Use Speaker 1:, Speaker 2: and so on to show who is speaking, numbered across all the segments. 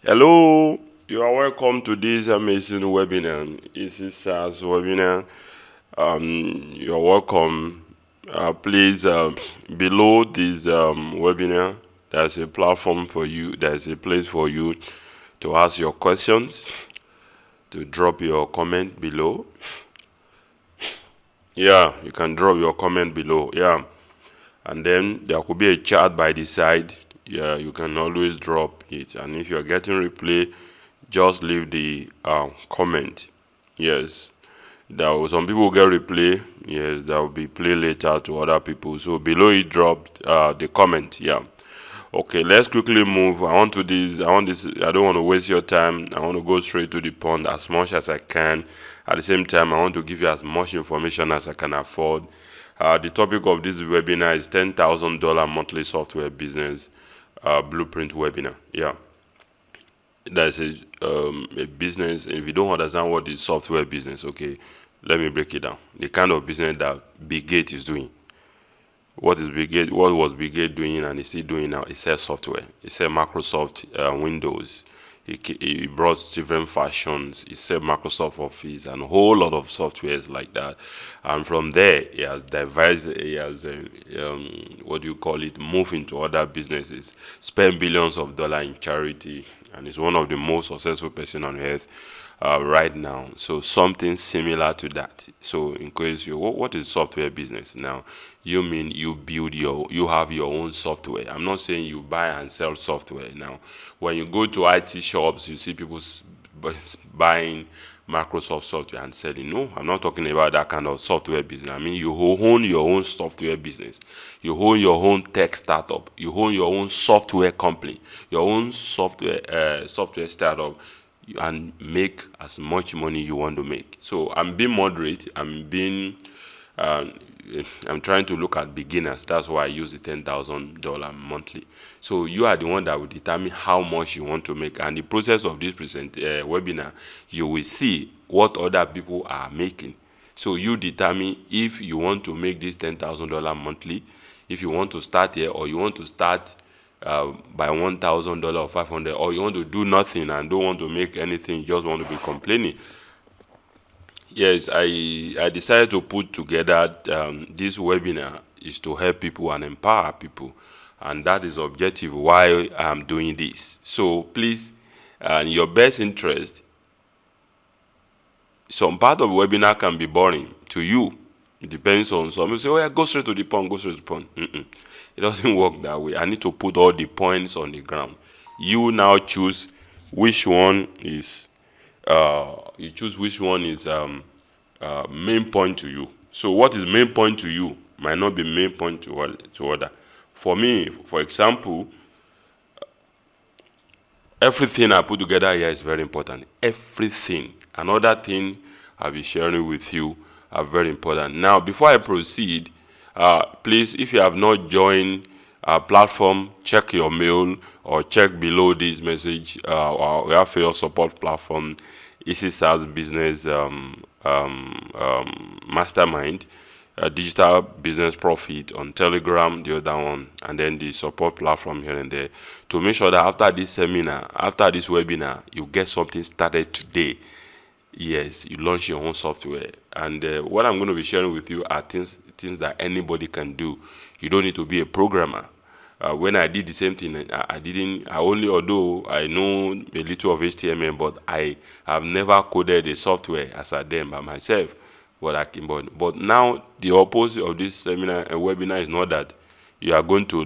Speaker 1: Hello, you are welcome to this amazing webinar. This is SAAS webinar. You're welcome. Please, below this webinar, there's a platform for you. There's a place for you to ask your questions, to drop your comment below. Yeah, you can drop your comment below. Yeah, and then there could be a chat by the side. Yeah, you can always drop it. And if you're getting replay, just leave the comment. Yes, some people get replay. Yes, there will be play later to other people. So below it, drop the comment. Yeah. Okay, let's quickly move. I don't want to waste your time. I want to go straight to the point as much as I can. At the same time, I want to give you as much information as I can afford. The topic of this webinar is $10,000 monthly software business blueprint webinar. Yeah, that's a business. If you don't understand what is software business, okay, let me break it down. The kind of business that Big Gate is doing. What was Big Gate doing and is still doing now? It sells software. It sells Microsoft Windows. He brought different fashions. He sells Microsoft Office and a whole lot of softwares like that. And from there, he has devised. He has what do you call it? Move into other businesses. Spend billions of dollars in charity, and is one of the most successful person on earth right now. So something similar to that. So in case what is software business now? You mean you have your own software. I'm not saying you buy and sell software. Now when you go to IT shops, you see people buying Microsoft software and selling. No, I'm not talking about that kind of software business. I mean, you own your own software business. You own your own tech startup. You own your own software company, your own software startup, and make as much money you want to make. So I'm being moderate. Uh, I'm trying to look at beginners. That's why I use the $10,000 monthly. So you are the one that will determine how much you want to make. And the process of this webinar, you will see what other people are making. So you determine if you want to make this $10,000 monthly, if you want to start here, or you want to start by $1,000 or 500, or you want to do nothing and don't want to make anything, you just want to be complaining. Yes, I decided to put together this webinar is to help people and empower people, and that is the objective why I'm doing this. So please, in your best interest, some part of the webinar can be boring to you. It depends on some. You say, "Oh yeah, go straight to the point. Go straight to the point." It doesn't work that way. I need to put all the points on the ground. You now choose which one is. You choose which one is main point to you. So what is main point to you might not be main point to other. For me, for example, everything I put together here is very important. Everything. Another thing I'll be sharing with you are very important. Now, before I proceed, please, if you have not joined our platform, check your mail or check below this message. Our affiliate support platform, SAAS Business Mastermind, Digital Business Profit on Telegram, the other one, and then the support platform here and there, to make sure that after this webinar, you get something started today. Yes, you launch your own software. And what I'm going to be sharing with you are things that anybody can do. You don't need to be a programmer. When I did the same thing, although I know a little of HTML, but I have never coded a software as I did by myself. But now the opposite of this webinar is not that you are going to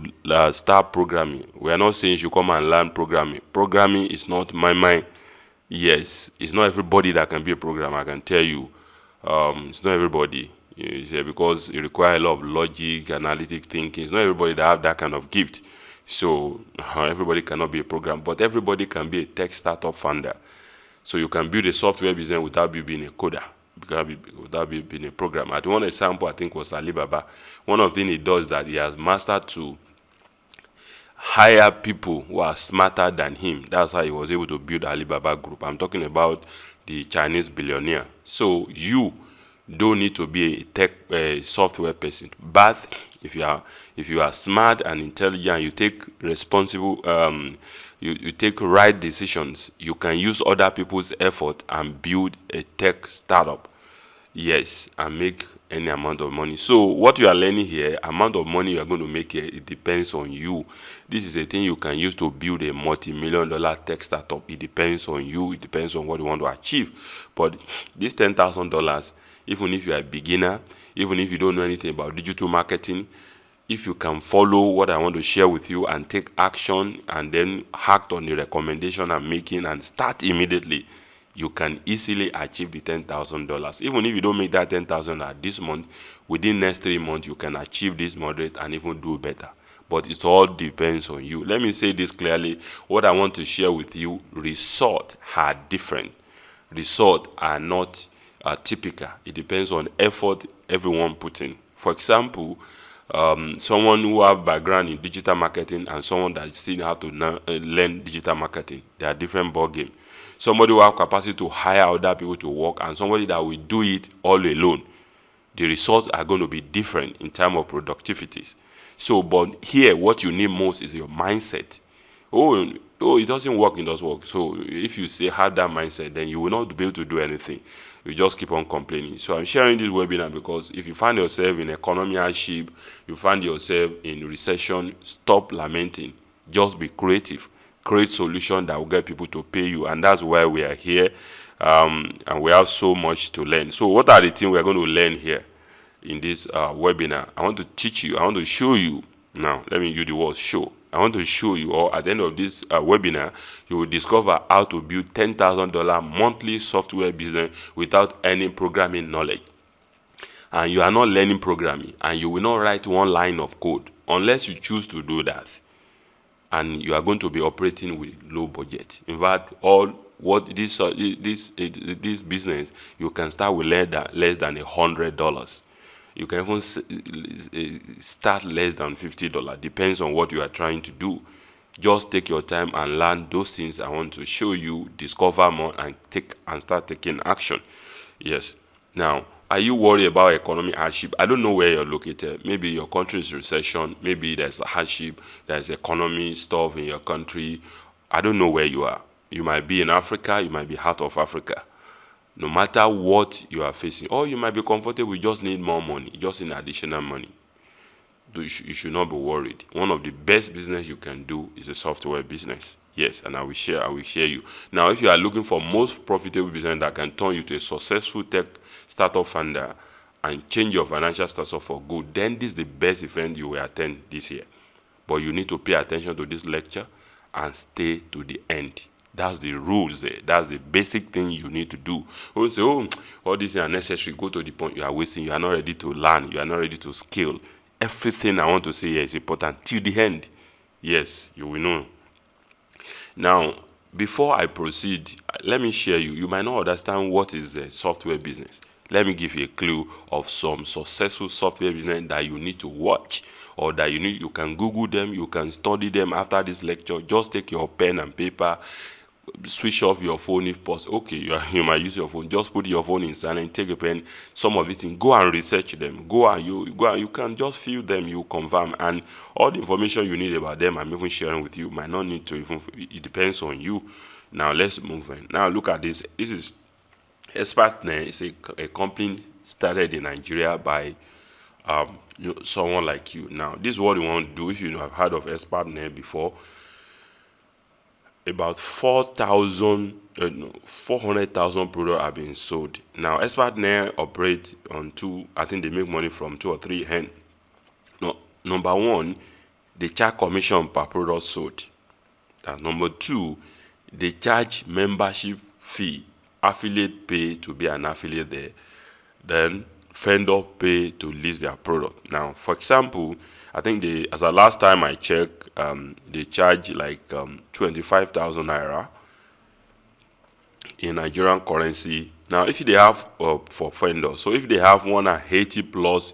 Speaker 1: start programming. We are not saying you should come and learn programming. Programming is not my mind. Yes, it's not everybody that can be a programmer. I can tell you, it's not everybody. Because it requires a lot of logic, analytic thinking. It's not everybody that have that kind of gift. So everybody cannot be a programmer, but everybody can be a tech startup founder. So you can build a software business without being a coder, without being a programmer. At one example, I think was Alibaba. One of the things he does is that he has mastered to hire people who are smarter than him. That's how he was able to build Alibaba Group. I'm talking about the Chinese billionaire. So you don't need to be a tech software person, but if you are smart and intelligent, you take responsible you take right decisions, you can use other people's effort and build a tech startup. Yes, and make any amount of money. So what you are learning here, amount of money you are going to make here, it depends on you. This is a thing you can use to build a multi-million-dollar tech startup. It depends on you. It depends on what you want to achieve. But this $10,000, even if you are a beginner, even if you don't know anything about digital marketing, if you can follow what I want to share with you and take action and then act on the recommendation I'm making and start immediately, you can easily achieve the $10,000. Even if you don't make that 10,000 this month, within next 3 months you can achieve this moderate and even do better. But it all depends on you. Let me say this clearly. What I want to share with you, results are different. Results are not typical. It depends on effort everyone put in. For example, someone who have background in digital marketing and someone that still have to learn digital marketing, they are different ball game. Somebody who have capacity to hire other people to work and somebody that will do it all alone, the results are going to be different in terms of productivities. So, but here what you need most is your mindset. Oh, it doesn't work, it does work. So if you say have that mindset, then you will not be able to do anything. You just keep on complaining. So I'm sharing this webinar because if you find yourself in economy hardship, you find yourself in recession, stop lamenting. Just be creative. Create solution that will get people to pay you, and that's why we are here. And we have so much to learn. So what are the things we're going to learn here in this webinar? I want to teach you. I want to show you. Now, let me use the word show. I want to show you, or at the end of this webinar, you will discover how to build $10,000 monthly software business without any programming knowledge. And you are not learning programming, and you will not write one line of code unless you choose to do that. And you are going to be operating with low budget. In fact, all what this business, you can start with less than $100. You can even start less than $50. Depends on what you are trying to do. Just take your time and learn those things I want to show you, discover more, and start taking action. Yes. Now, are you worried about economic hardship? I don't know where you're located. Maybe your country is recession. Maybe there's a hardship. There's economy stuff in your country. I don't know where you are. You might be in Africa. You might be out of Africa. No matter what you are facing, or you might be comfortable, you just need more money, you just need additional money. You should not be worried. One of the best business you can do is a software business. Yes, and I will share you. Now, if you are looking for most profitable business that can turn you to a successful tech startup founder and change your financial status for good, then this is the best event you will attend this year. But you need to pay attention to this lecture and stay to the end. That's the rules there. That's the basic thing you need to do. Don't say, oh, all these are necessary. Go to the point you are wasting. You are not ready to learn. You are not ready to scale. Everything I want to say here is important till the end. Yes, you will know. Now, before I proceed, let me share you. You might not understand what is a software business. Let me give you a clue of some successful software business that you need to watch, or that you can Google them, you can study them after this lecture. Just take your pen and paper, switch off your phone if possible. Okay, you might use your phone. Just put your phone in silent, take a pen, some of it in, go and research them. You can just feel them, you confirm, and all the information you need about them I'm even sharing with you might not need to even, it depends on you. Now let's move on. Now look at this. This is Expertnet. It's a company started in Nigeria by someone like you. Now this is what you want to do. If you have heard of Expertnet before, about 400,000 products have been sold. Now, Expertnet operate on two. I think they make money from 2 or 3 hands. No, number one, they charge commission per product sold. That's number two, they charge membership fee, affiliate pay to be an affiliate there, then vendor pay to list their product. Now, for example, I think as the last time I checked, they charge like 25,000 naira in Nigerian currency. Now, if they have for vendors, so if they have 180 plus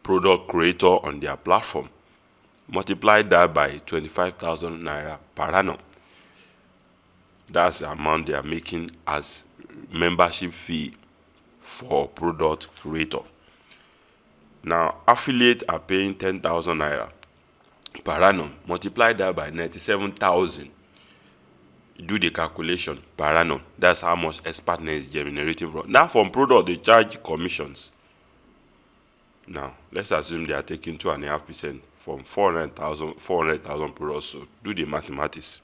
Speaker 1: product creator on their platform, multiply that by 25,000 naira per annum. That's the amount they are making as membership fee for product creator. Now, affiliate are paying 10,000 naira per annum. Multiply that by 97,000. do the calculation per annum. That's how much expertness is generating from. Now from product, they charge commissions. Now let's assume they are taking 2.5% from 400,000 products. So do the mathematics.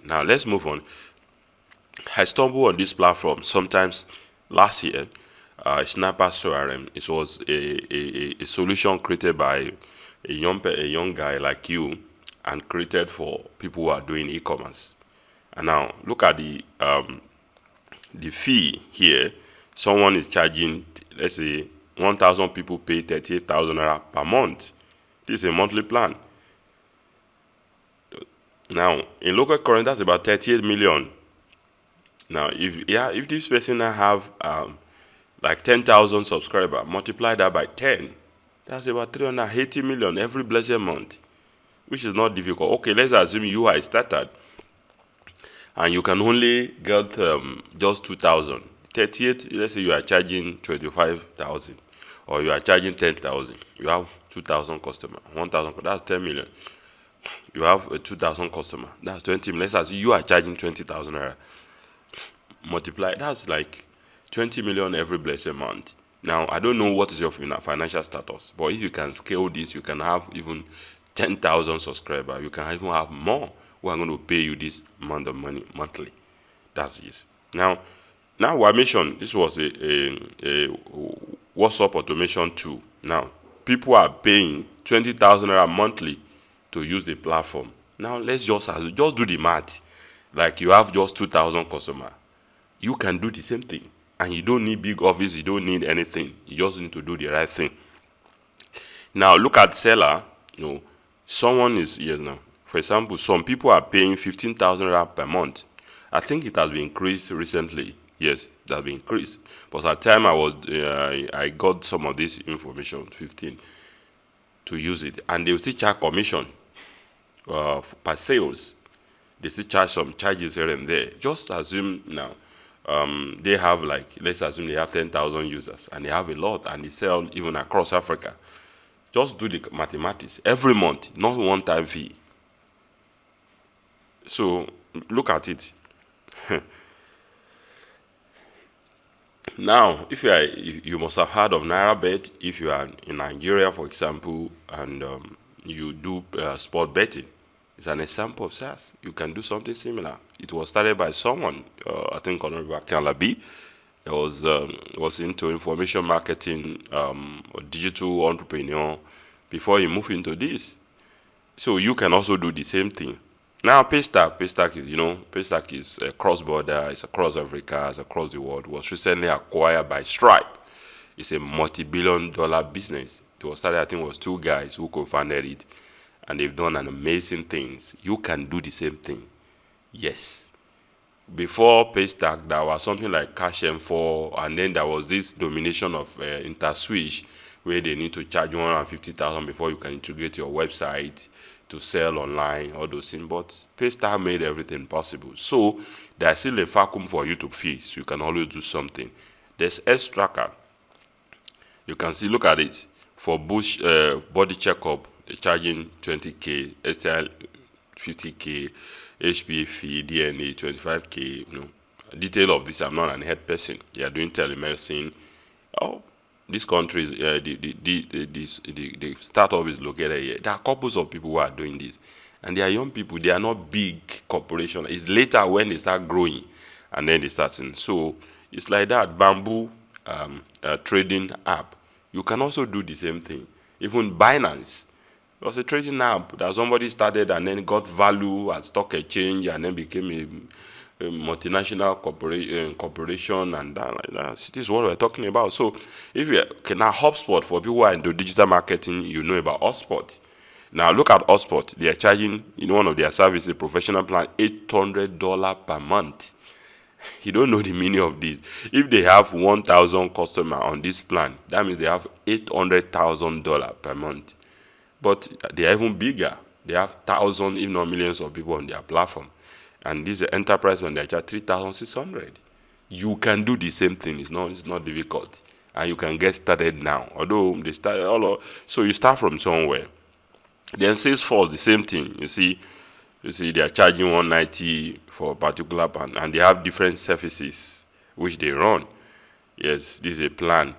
Speaker 1: Now let's move on. I stumbled on this platform sometimes last year. Sniper CRM. It was a solution created by a young guy like you, and created for people who are doing e-commerce. And now look at the fee here. Someone is charging, let's say 1,000 people pay 38,000 naira per month. This is a monthly plan. Now in local currency, that's about 38 million. Now if this person now have like 10,000 subscribers, multiply that by 10, that's about 380 million every blessed month, which is not difficult. Okay, let's assume you are started and you can only get just 2,000. 38, let's say you are charging 25,000 or you are charging 10,000. You have 2,000 customers. 1,000, that's 10 million. You have a 2,000 customers. That's 20 million. Let's assume you are charging 20,000 naira. Multiply, that's like 20 million every blessed month. Now I don't know what is your financial status, but if you can scale this, you can have even 10,000 subscribers. You can even have more who are going to pay you this amount of money monthly. That's it. Now I mentioned this was a WhatsApp automation tool. Now people are paying 20,000 naira monthly to use the platform. Now let's just do the math. Like you have just 2,000 customers. You can do the same thing, and you don't need big office. You don't need anything. You just need to do the right thing. Now look at seller. Someone is here now. For example, some people are paying 15,000 naira per month. I think it has been increased recently. Yes, it has been increased. But at the time I got some of this information, 15, to use it, and they will still charge commission per sales. They still charge some charges here and there. Just assume now. They have, like, let's assume they have 10,000 users and they have a lot and they sell even across Africa. Just do the mathematics every month, not one-time fee. So look at it. Now if you must have heard of NairaBet. If you are in Nigeria, for example, and you do sport betting, it's an example of SAAS. You can do something similar. It was started by someone, I think Honorable Labi. It was into information marketing, or digital entrepreneur before he moved into this. So you can also do the same thing. Now Paystack is cross-border, it's across Africa, it's across the world. It was recently acquired by Stripe. It's a multi-billion-dollar business. It was started, I think it was two guys who co-founded it, and they've done an amazing things. You can do the same thing. Yes. Before Paystack, there was something like Cash M4, and then there was this domination of InterSwitch, where they need to charge 150,000 before you can integrate your website to sell online, all those things. But Paystack made everything possible. So there's still a vacuum for you to fill. So you can always do something. There's S-Tracker. You can see, look at it. For body checkup, they're charging 20K, STL 50K, HPA fee, DNA 25K. Detail of this, I'm not an head person. They are doing telemedicine. Oh, this country is the startup is located here. There are couples of people who are doing this, and they are young people. They are not big corporations. It's later when they start growing, and then they start seeing. So it's like that. Bamboo trading app. You can also do the same thing. Even Binance, it was a trading app that somebody started and then got value at stock exchange and then became a multinational corporation, and that is what we're talking about. So if you now HubSpot, for people who are into digital marketing, you know about HubSpot. Now look at HubSpot. They are charging one of their services, professional plan, $800 per month. You don't know the meaning of this. If they have 1,000 customers on this plan, that means they have $800,000 per month. But they are even bigger. They have thousands, if not millions, of people on their platform. And this is an enterprise when they charge 3,600. You can do the same thing. It's not difficult, and you can get started now. Although they start so you start from somewhere. Then Salesforce, the same thing. You see, You see, they are charging 190 for a particular plan, and they have different services which they run. Yes, this is a plan.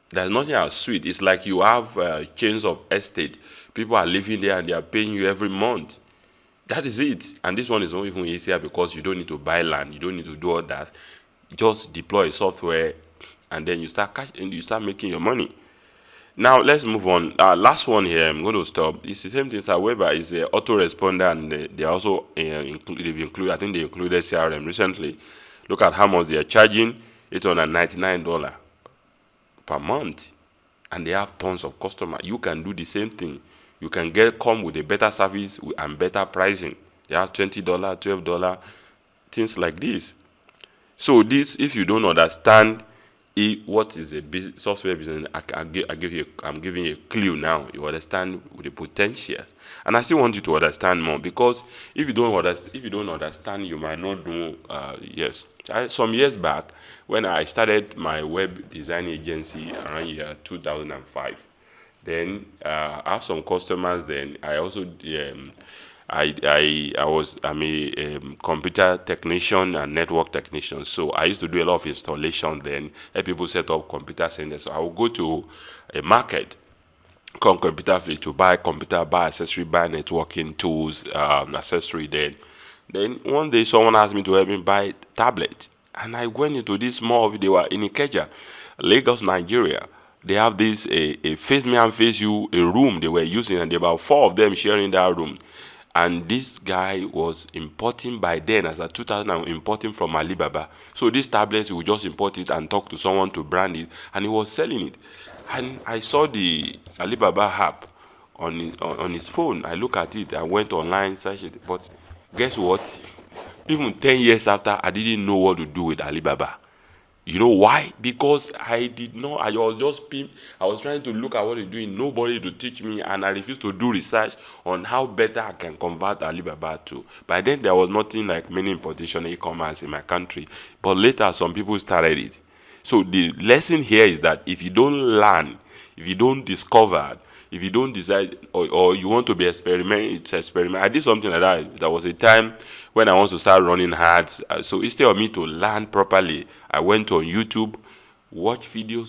Speaker 1: There's nothing as sweet. It's like you have chains of estate. People are living there and they are paying you every month. That is it. And this one is not even easier because you don't need to buy land. You don't need to do all that. Just deploy software, and then you start making your money. Now let's move on. Last one here, I'm going to stop. It's the same thing. However, it's a autoresponder, and they also I think they included CRM recently. Look at how much they are charging. $899 per month, and they have tons of customers. You can do the same thing. You can come with a better service and better pricing. They have $20, $12, things like this. So this, if you don't understand what is a software business, I'm giving you a clue now. You understand the potentials, and I still want you to understand more, because if you don't understand, you might not know. Yes, some years back, when I started my web design agency around year 2005, then I have some customers. Then I also I'm a computer technician and network technician. So I used to do a lot of installation, then help people set up computer centers. So I would go to a market called Computer Fleet to buy computer, buy accessory, buy networking tools, accessory. Then one day someone asked me to help him buy tablet, and I went into this mall. They were in Ikeja, Lagos, Nigeria. They have this a face me and face you a room they were using, and there were about 4 of them sharing that room. And this guy was importing by then, as at 2000, importing from Alibaba. So these tablets, he would just import it and talk to someone to brand it, and he was selling it. And I saw the Alibaba app on his phone. I look at it, I went online, searched it. But guess what? Even 10 years after, I didn't know what to do with Alibaba. You know why? Because I did not. I was trying to look at what they're doing. Nobody to teach me, and I refused to do research on how better I can convert Alibaba to. By then, there was nothing like many importation e-commerce in my country. But later, some people started it. So the lesson here is that if you don't learn, if you don't discover, if you don't decide, or you want to be experiment. I did something like that. There was a time when I want to start running ads. So instead of me to learn properly, I went on YouTube, watch video.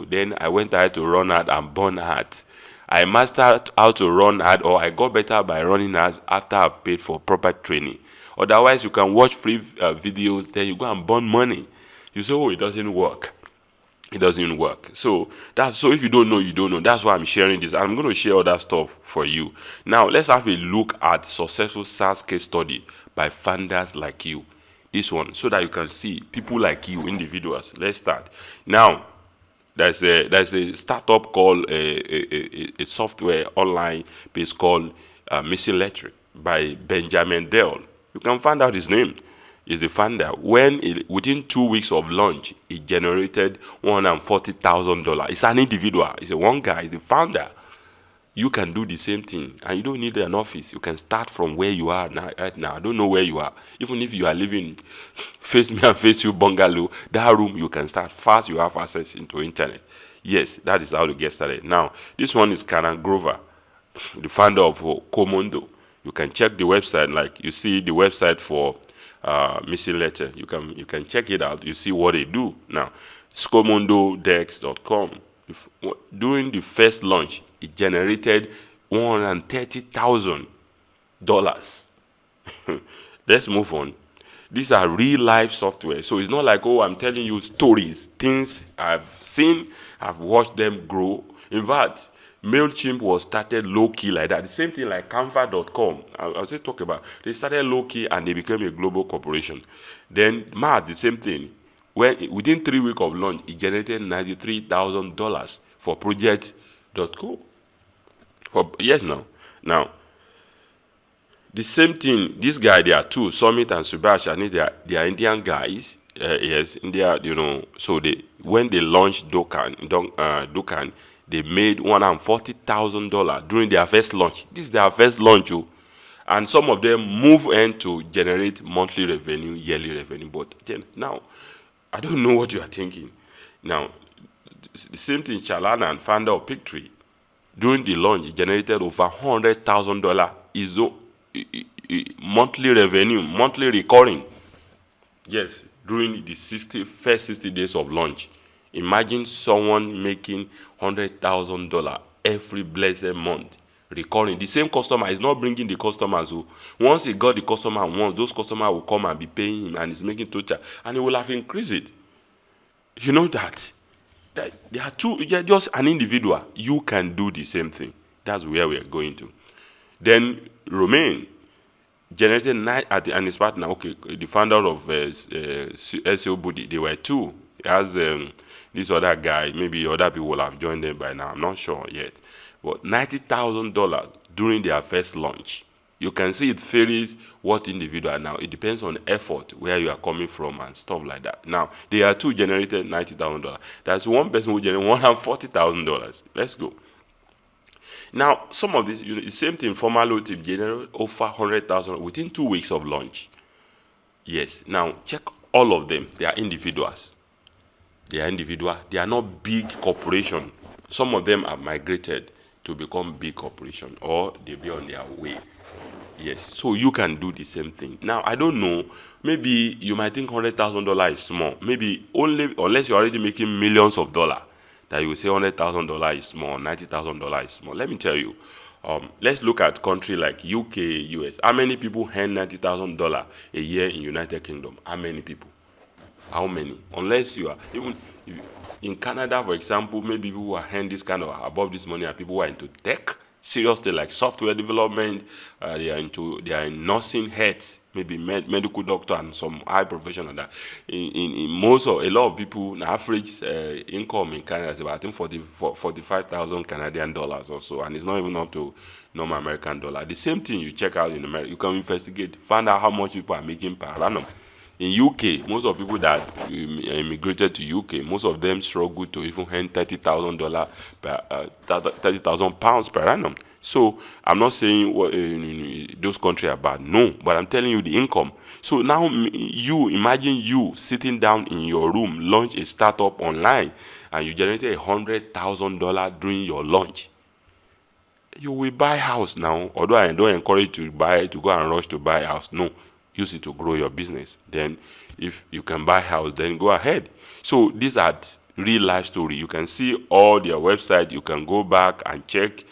Speaker 1: Then I went ahead to run ad and burn ads. I mastered how to run ad, or I got better by running ad after I've paid for proper training. Otherwise, you can watch free videos, then you go and burn money. You say, oh, it doesn't work. It doesn't work. So if you don't know, you don't know. That's why I'm sharing this. I'm going to share other stuff for you. Now let's have a look at successful SaaS case study by founders like you. This one, so that you can see people like you, individuals. Let's start. Now, there's a startup called a software online based called Missing Electric by Benjamin Dell. You can find out his name. Is the founder. Within 2 weeks of launch, he generated $140,000. It's an individual. It's a one guy. It's the founder. You can do the same thing, and you don't need an office. You can start from where you are now. Right now, I don't know where you are. Even if you are living face me and face you bungalow, that room you can start fast. You have access into internet. Yes, that is how to get started. Now, this one is Karan Grover, the founder of Comondo. You can check the website, like you see the website for Missing Letter. You can check it out. You see what they do. Now, scomondodex.com. During the first launch, it generated $130,000. Let's move on. These are real life software. So it's not like, oh, I'm telling you stories, things I've seen, I've watched them grow. In fact, MailChimp was started low-key like that. The same thing like Canva.com. I'll say talk about. They started low-key and they became a global corporation. Then Mad, the same thing. Within 3 weeks of launch, it generated $93,000 for Project.co. Now, the same thing. This guy, there are two, Summit and Subhash, and they are Indian guys. Yes, India. So when they launched Dukan, they made $140,000 during their first launch. This is their first launch, and some of them move in to generate monthly revenue, yearly revenue. But then, now, I don't know what you are thinking. Now, the same thing, Chalana, founder of Pictree, during the launch, he generated over $100,000 monthly revenue, monthly recurring. Yes, during the first 60 days of launch. Imagine someone making $100,000 every blessed month recurring. The same customer is not bringing the customers who, once he got the customer once, those customers will come and be paying him, and he's making total, and he will have increased it. You know that there are two. You're just an individual. You can do the same thing. That's where we are going to. Then Romain generated nine at the, and his partner. Okay, the founder of SEO Budi. They were two. As this other guy, maybe other people will have joined them by now. I'm not sure yet. But $90,000 during their first launch. You can see it varies what individual. Now it depends on effort, where you are coming from and stuff like that. Now there are two generated $90,000. That's one person who generated $140,000. Let's go. Now some of this, the same thing, formal OTIP generate over 100,000 within 2 weeks of launch. Yes. Now check all of them. They are individuals. They are individual. They are not big corporation. Some of them are migrated to become big corporation, or they be on their way. Yes, so you can do the same thing. Now I don't know, maybe you might think $100,000 is small. Maybe only unless you're already making millions of dollars, that you will say $100,000 is small, $90,000 is small. Let me tell you, let's look at country like UK, US. How many people earn $90,000 a year in United Kingdom? How many people? How many? Unless you are even in Canada, for example, maybe people who are earning this kind of above this money are people who are into tech, seriously, like software development. They are in nursing, health, maybe medical doctor, and some high profession on that. In most of a lot of people, the average income in Canada is about, I think, 45,000 Canadian dollars or so, and it's not even up to normal American dollar. The same thing you check out in America. You can investigate, find out how much people are making per annum. In UK, most of people that immigrated to UK, most of them struggle to even earn $30,000 per £30,000 per annum. So I'm not saying those countries are bad, no, but I'm telling you the income. So now you imagine you sitting down in your room, launch a startup online, and you generated $100,000 during your launch. You will buy house now. Although I don't encourage you to go and rush to buy a house, no. Use it to grow your business. Then if you can buy house, then go ahead. So these are real life story. You can see all their website. You can go back and check.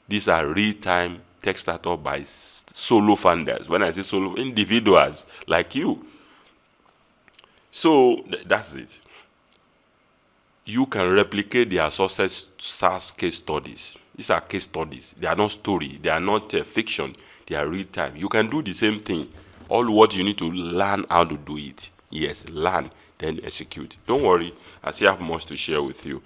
Speaker 1: These are real-time tech startup by solo founders. When I say solo, individuals like you. So that's it. You can replicate their success SaaS case studies. These are case studies. They are not story. They are not fiction. They are real time. You can do the same thing. All what you need to learn how to do it. Yes, learn, then execute. Don't worry, I still have much to share with you.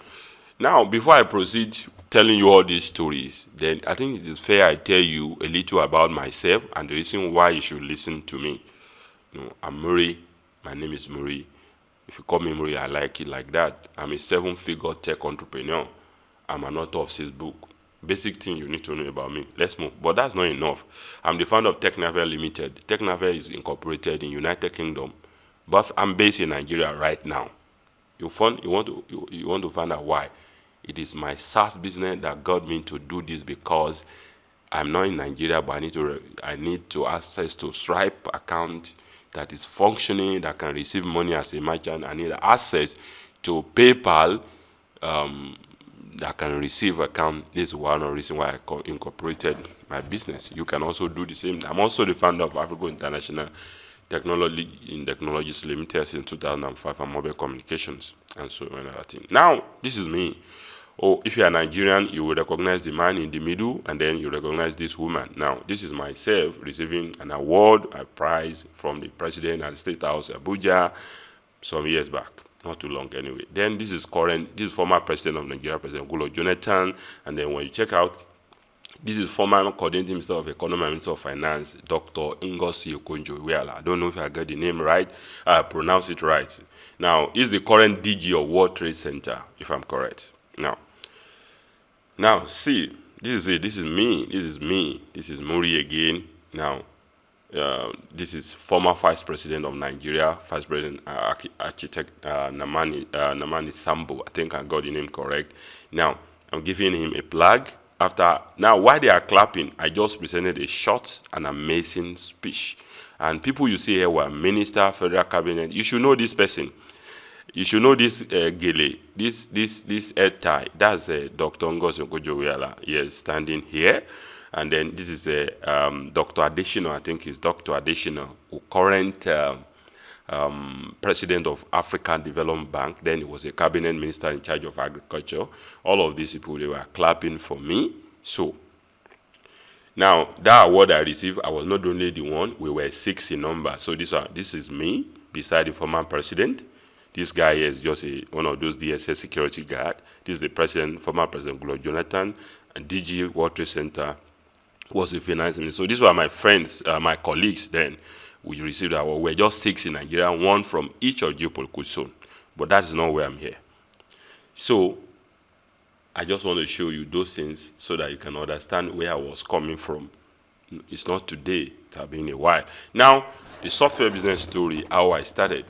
Speaker 1: Now, before I proceed telling you all these stories, then I think it is fair I tell you a little about myself and the reason why you should listen to me. I'm Murray. My name is Murray. If you call me Murray, I like it like that. I'm a 7-figure tech entrepreneur. I'm an author of 6 books. Basic thing you need to know about me. Let's move. But that's not enough. I'm the founder of Technavel Limited. Technavel is incorporated in United Kingdom, but I'm based in Nigeria right now. You want to find out why. It is my SaaS business that got me to do this, because I'm not in Nigeria, but I need to access to Stripe account that is functioning, that can receive money as a merchant. I need access to PayPal that can receive account. This is one reason why I incorporated my business. You can also do the same. I'm also the founder of Africa International Technologies Limited since 2005 and mobile communications and so on other things. Now, this is me. Oh, if you are Nigerian, you will recognize the man in the middle, and then you recognize this woman. Now, this is myself receiving an award, a prize from the president at the State House, Abuja, some years back. Not too long anyway. Then this is former president of Nigeria, President Goodluck Jonathan. And then when you check out, this is former coordinating minister of economy and minister of finance, Dr. Ngozi Okonjo-Iweala. I don't know if I got the name right, pronounce it right. Now, he's the current DG of World Trade Center, if I'm correct. Now see, this is it. This is me. This is me. This is Muri again. Now, this is former Vice President of Nigeria, Vice President Architect Namani Sambo. I think I got the name correct. Now, I'm giving him a plug. after, now while they are clapping, I just presented a short and amazing speech. And people you see here were minister, federal cabinet. You should know this person. You should know this gele, this head tie. That's Dr. Ngozi Okonjo-Iweala. Yes, standing here. And then this is Dr. Adesina. I think it's Dr. Adesina, who current president of African Development Bank. Then he was a cabinet minister in charge of agriculture. All of these people, they were clapping for me. So now that award I received, I was not only the one. We were 6 in number. So this is me beside the former president. This guy is just one of those DSS security guard. This is the president, former president Goodluck Jonathan, and DG World Trade Center was the finance minister. So these were my friends, my colleagues then. We received our. We're just 6 in Nigeria, 1 from each of geopolitical zone. But that's not where I'm here. So I just want to show you those things so that you can understand where I was coming from. It's not today. It has been a while. Now, the software business story, how I started.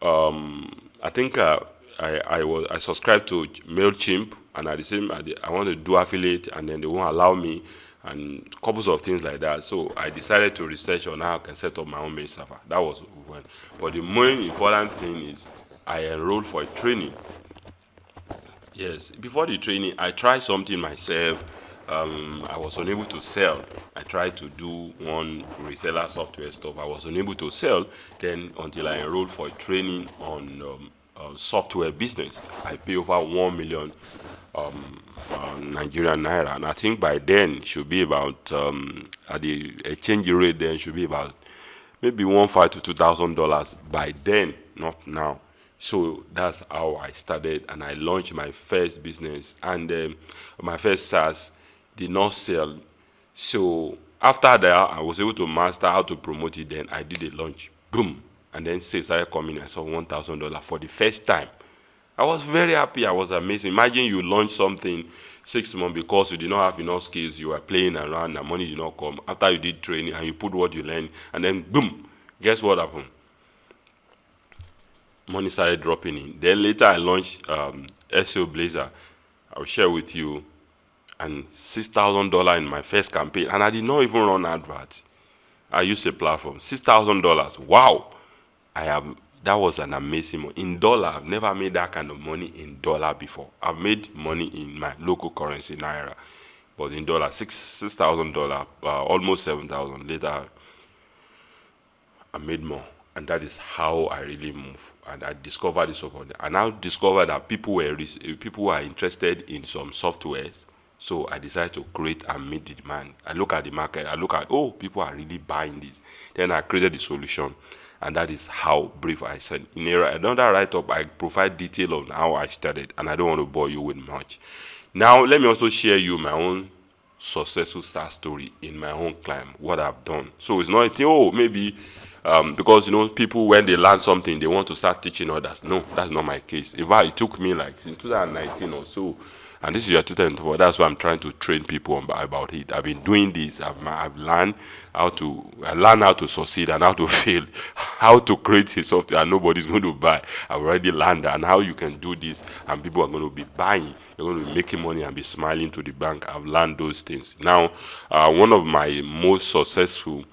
Speaker 1: I think I subscribed to MailChimp, and at the same I want to do affiliate, and then they won't allow me, and couples of things like that. So I decided to research on how I can set up my own mail server. That was one. But the main important thing is I enrolled for a training. Yes, before the training, I tried something myself. I was unable to sell. I tried to do one reseller software stuff. I was unable to sell. Then until I enrolled for a training on software business, I pay over 1 million Nigerian naira, and I think by then it should be about at the exchange rate then should be about maybe $1,500 to $2,000 by then, not now. So that's how I started, and I launched my first business, and my first SaaS did not sell. So after that, I was able to master how to promote it. Then I did a launch, boom, and then sales started coming. I saw $1,000 for the first time. I was very happy. I was amazed. Imagine you launch something 6 months because you did not have enough skills. You were playing around, and money did not come. After you did training and you put what you learned, and then boom, guess what happened? Money started dropping in. Then later I launched SEO Blazer. I'll share with you, and $6,000 in my first campaign, and I did not even run adverts. I used a platform. $6,000. Wow! That was an amazing money. In dollar, I've never made that kind of money in dollar before. I've made money in my local currency, naira, but in dollar, $6,000, almost 7,000. Later, I made more, and that is how I really move. And I discovered this opportunity. I now discovered that people are interested in some softwares. So I decided to create and meet the demand. I look at the market. I look at, oh, people are really buying this. Then I created the solution, and that is how brief I said. In another write-up, I provide detail on how I started, and I don't want to bore you with much. Now, let me also share you my own successful SaaS story in my own climb, what I've done. So it's not, oh, maybe because people, when they learn something, they want to start teaching others. No, that's not my case. In fact, it took me like in 2019 or so, and this is your 2024. That's why I'm trying to train people about it. I've been doing this. I've learned how to succeed and how to fail, how to create a software and nobody's going to buy. I've already learned that, and how you can do this and people are going to be buying. They're going to be making money and be smiling to the bank. I've learned those things. Now, one of my most successful,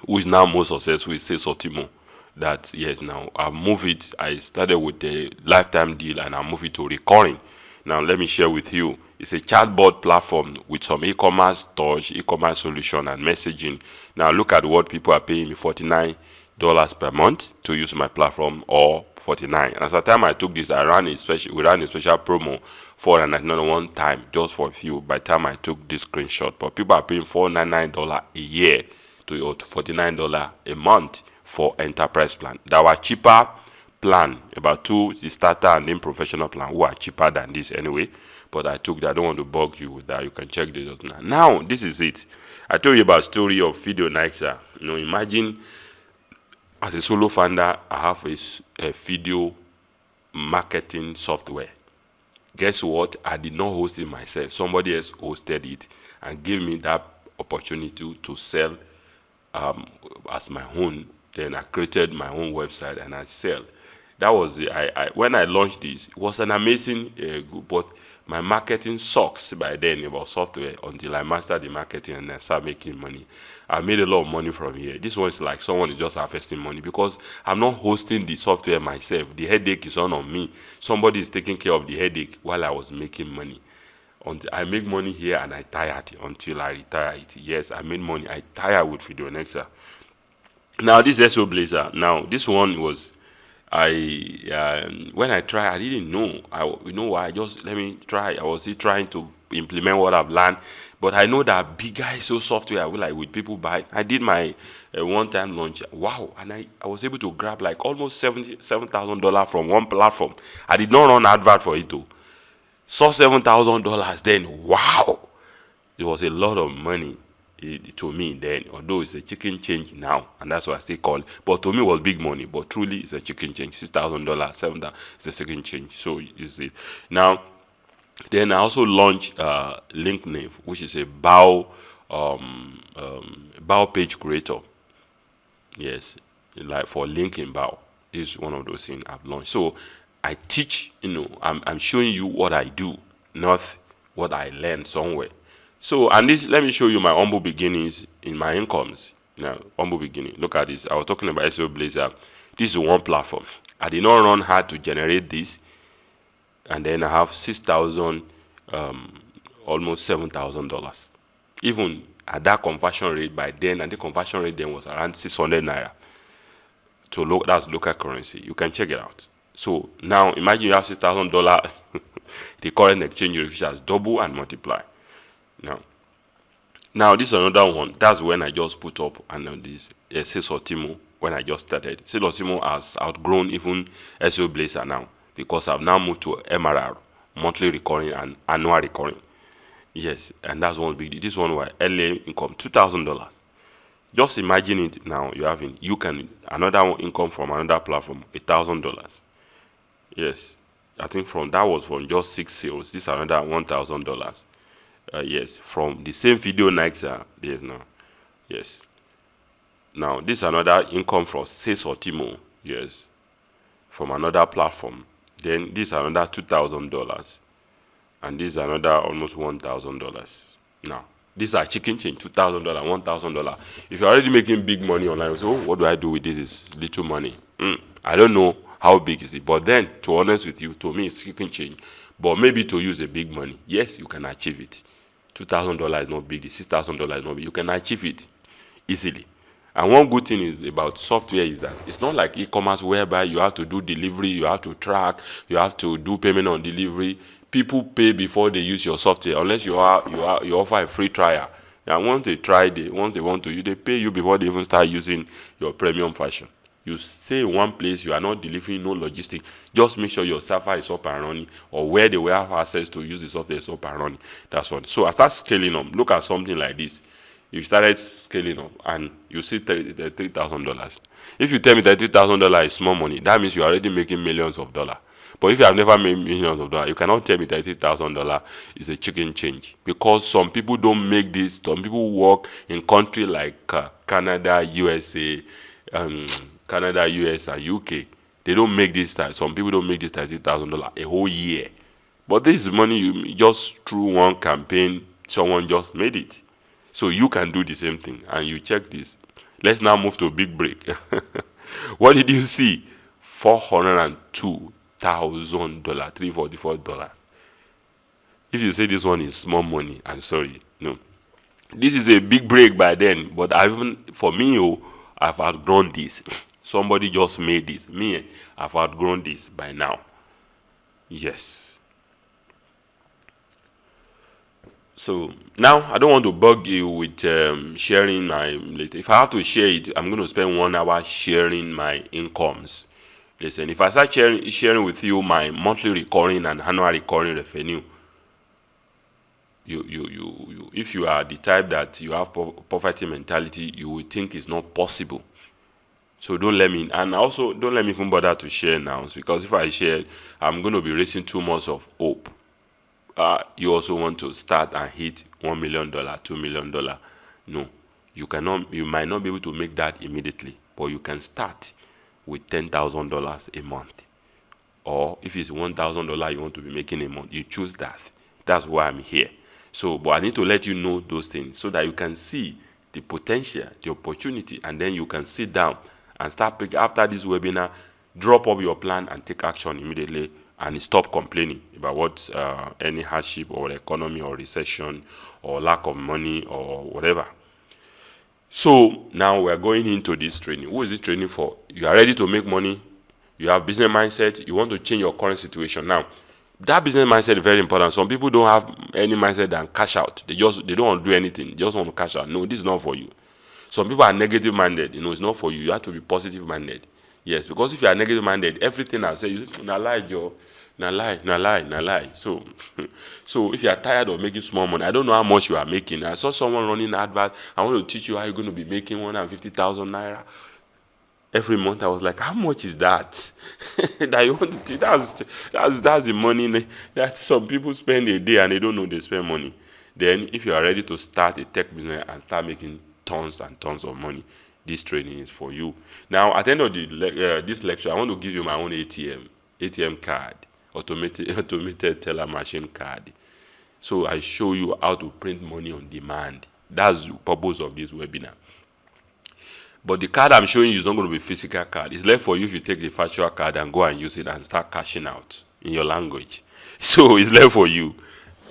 Speaker 1: who is now most successful, is Sotimo. That yes, now I've moved it. I started with a lifetime deal and I moved it to recurring. Now let me share with you. It's a chatbot platform with some e-commerce touch, e-commerce solution and messaging. Now look at what people are paying me, $49 per month to use my platform, or 49. And at the time I took this, we ran a special promo for $499 one time just for a few. By the time I took this screenshot, but people are paying $499 a year to $49 a month for enterprise plan. There were cheaper plan, about two, the starter and then professional plan, who are cheaper than this anyway. But I took that. I don't want to bug you with that. You can check this out now. This is it. I told you about story of Video Nixa. Imagine as a solo founder, I have a video marketing software. Guess what? I did not host it myself. Somebody else hosted it and gave me that opportunity to sell as my own. Then I created my own website and I sell. That was when I launched this. It was an amazing group, but my marketing sucks by then about software until I mastered the marketing and I start making money. I made a lot of money from here. This one is like someone is just harvesting money because I'm not hosting the software myself. The headache is on me. Somebody is taking care of the headache while I was making money. Until I make money here and I tired until I retire it. Yes, I made money. I tired with Video Nexa. Now this SO Blazer. Now this one was when I try, I didn't know. You know why? Just let me try. I was still trying to implement what I've learned, but I know that bigger SO software I will like with people buy. I did my one-time launch. Wow, and I was able to grab like almost $77,000 from one platform. I did not run advert for it though. Saw $7,000 then. Wow, it was a lot of money to me then, although it's a chicken change now, and that's what I still call it. But to me, it was big money. But truly, it's a chicken change. $6,000, $7,000, it's a chicken change. So you see. Now, then I also launched LinkNav, which is a bow page creator. Yes, like for linking bow. This is one of those things I've launched. So I teach. I'm showing you what I do, not what I learned somewhere. So, and this, let me show you my humble beginnings in my incomes. Now, humble beginning. Look at this. I was talking about SEO Blazer. This is one platform. I did not run hard to generate this, and then I have 6,000, almost $7,000. Even at that conversion rate by then, and the conversion rate then was around 600 naira. So that's local currency. You can check it out. So now imagine you have $6,000. The current exchange rate has double and multiply. Now this is another one. That's when I just put up and this SAAS or Timo when I just started. SAAS or Timo has outgrown even SEO Blazer now because I've now moved to MRR, monthly recurring and annual recurring. Yes, and that's one big. This one was LA income, $2,000. Just imagine it now. You can another one income from another platform, $1,000. Yes, I think that was from just 6 sales. This is another $1,000. Yes, from the same Video Nexa. Yes, now. Yes. Now this is another income from SAAS or Timo. Yes, from another platform. Then this is another $2,000, and this is another almost $1,000. Now these are chicken change, $2,000, $1,000. If you're already making big money online, so what do I do with this? Is little money. I don't know how big is it, but then to be honest with you, to me it's chicken change. But maybe to use a big money, yes, you can achieve it. $2,000 is not big. $6,000 is not big. You can achieve it easily. And one good thing is about software is that it's not like e-commerce whereby you have to do delivery, you have to track, you have to do payment on delivery. People pay before they use your software unless you offer a free trial. And once they once they want to use, they pay you before they even start using your premium version. You stay in one place, you are not delivering no logistics. Just make sure your server is up and running, or where they will have access to use the software is up and running. That's one. So I start scaling up. Look at something like this. You started scaling up and you see $3,000. If you tell me that $3,000 is small money, that means you're already making millions of dollars. But if you have never made millions of dollars, you cannot tell me that $30,000 is a chicken change. Because some people don't make this. Some people work in countries like Canada, USA, Canada, US, and UK. They don't make this time. Some people don't make this $30,000 a whole year. But this is money you just through one campaign, someone just made it. So you can do the same thing. And you check this. Let's now move to a big break. What did you see? $402,000, $344. If you say this one is small money, I'm sorry. No. This is a big break by then. But for me, I've outgrown this. Somebody just made this. Me, I've outgrown this by now. Yes. So now I don't want to bug you with sharing my. If I have to share it, I'm going to spend 1 hour sharing my incomes. Listen, if I start sharing with you my monthly recurring and annual recurring revenue, if you are the type that you have poverty mentality, you will think it's not possible. So don't let me, and also don't let me even bother to share now, because if I share, I'm going to be raising too much of hope. You also want to start and hit $1 million, $2 million. No, you cannot. You might not be able to make that immediately, but you can start with $10,000 a month. Or if it's $1,000 you want to be making a month, you choose that That's why I'm here. So, but I need to let you know those things so that you can see the potential, the opportunity, and then you can sit down and start picking. After this webinar, drop off your plan and take action immediately, and stop complaining about what any hardship or economy or recession or lack of money or whatever. So now we are going into this training. Who is this training for? You are ready to make money. You have business mindset. You want to change your current situation. Now, that business mindset is very important. Some people don't have any mindset than cash out. They don't want to do anything. They just want to cash out. No, this is not for you. Some people are negative minded. It's not for you. You have to be positive minded. Yes, because if you are negative minded, everything I say, you say, na lie, Joe. Na lie, na lie, na lie. So, so if you are tired of making small money, I don't know how much you are making. I saw someone running an advert. I want to teach you how you're going to be making 150,000 naira every month. I was like, how much is that? That you want to teach? That's the money that some people spend a day and they don't know they spend money. Then, if you are ready to start a tech business and start making tons and tons of money, this training is for you. Now, at the end of this lecture, I want to give you my own ATM card, automated teller machine card. So I show you how to print money on demand. That's the purpose of this webinar. But the card I'm showing you is not going to be physical card. It's left for you if you take the virtual card and go and use it and start cashing out in your language. So it's left for you.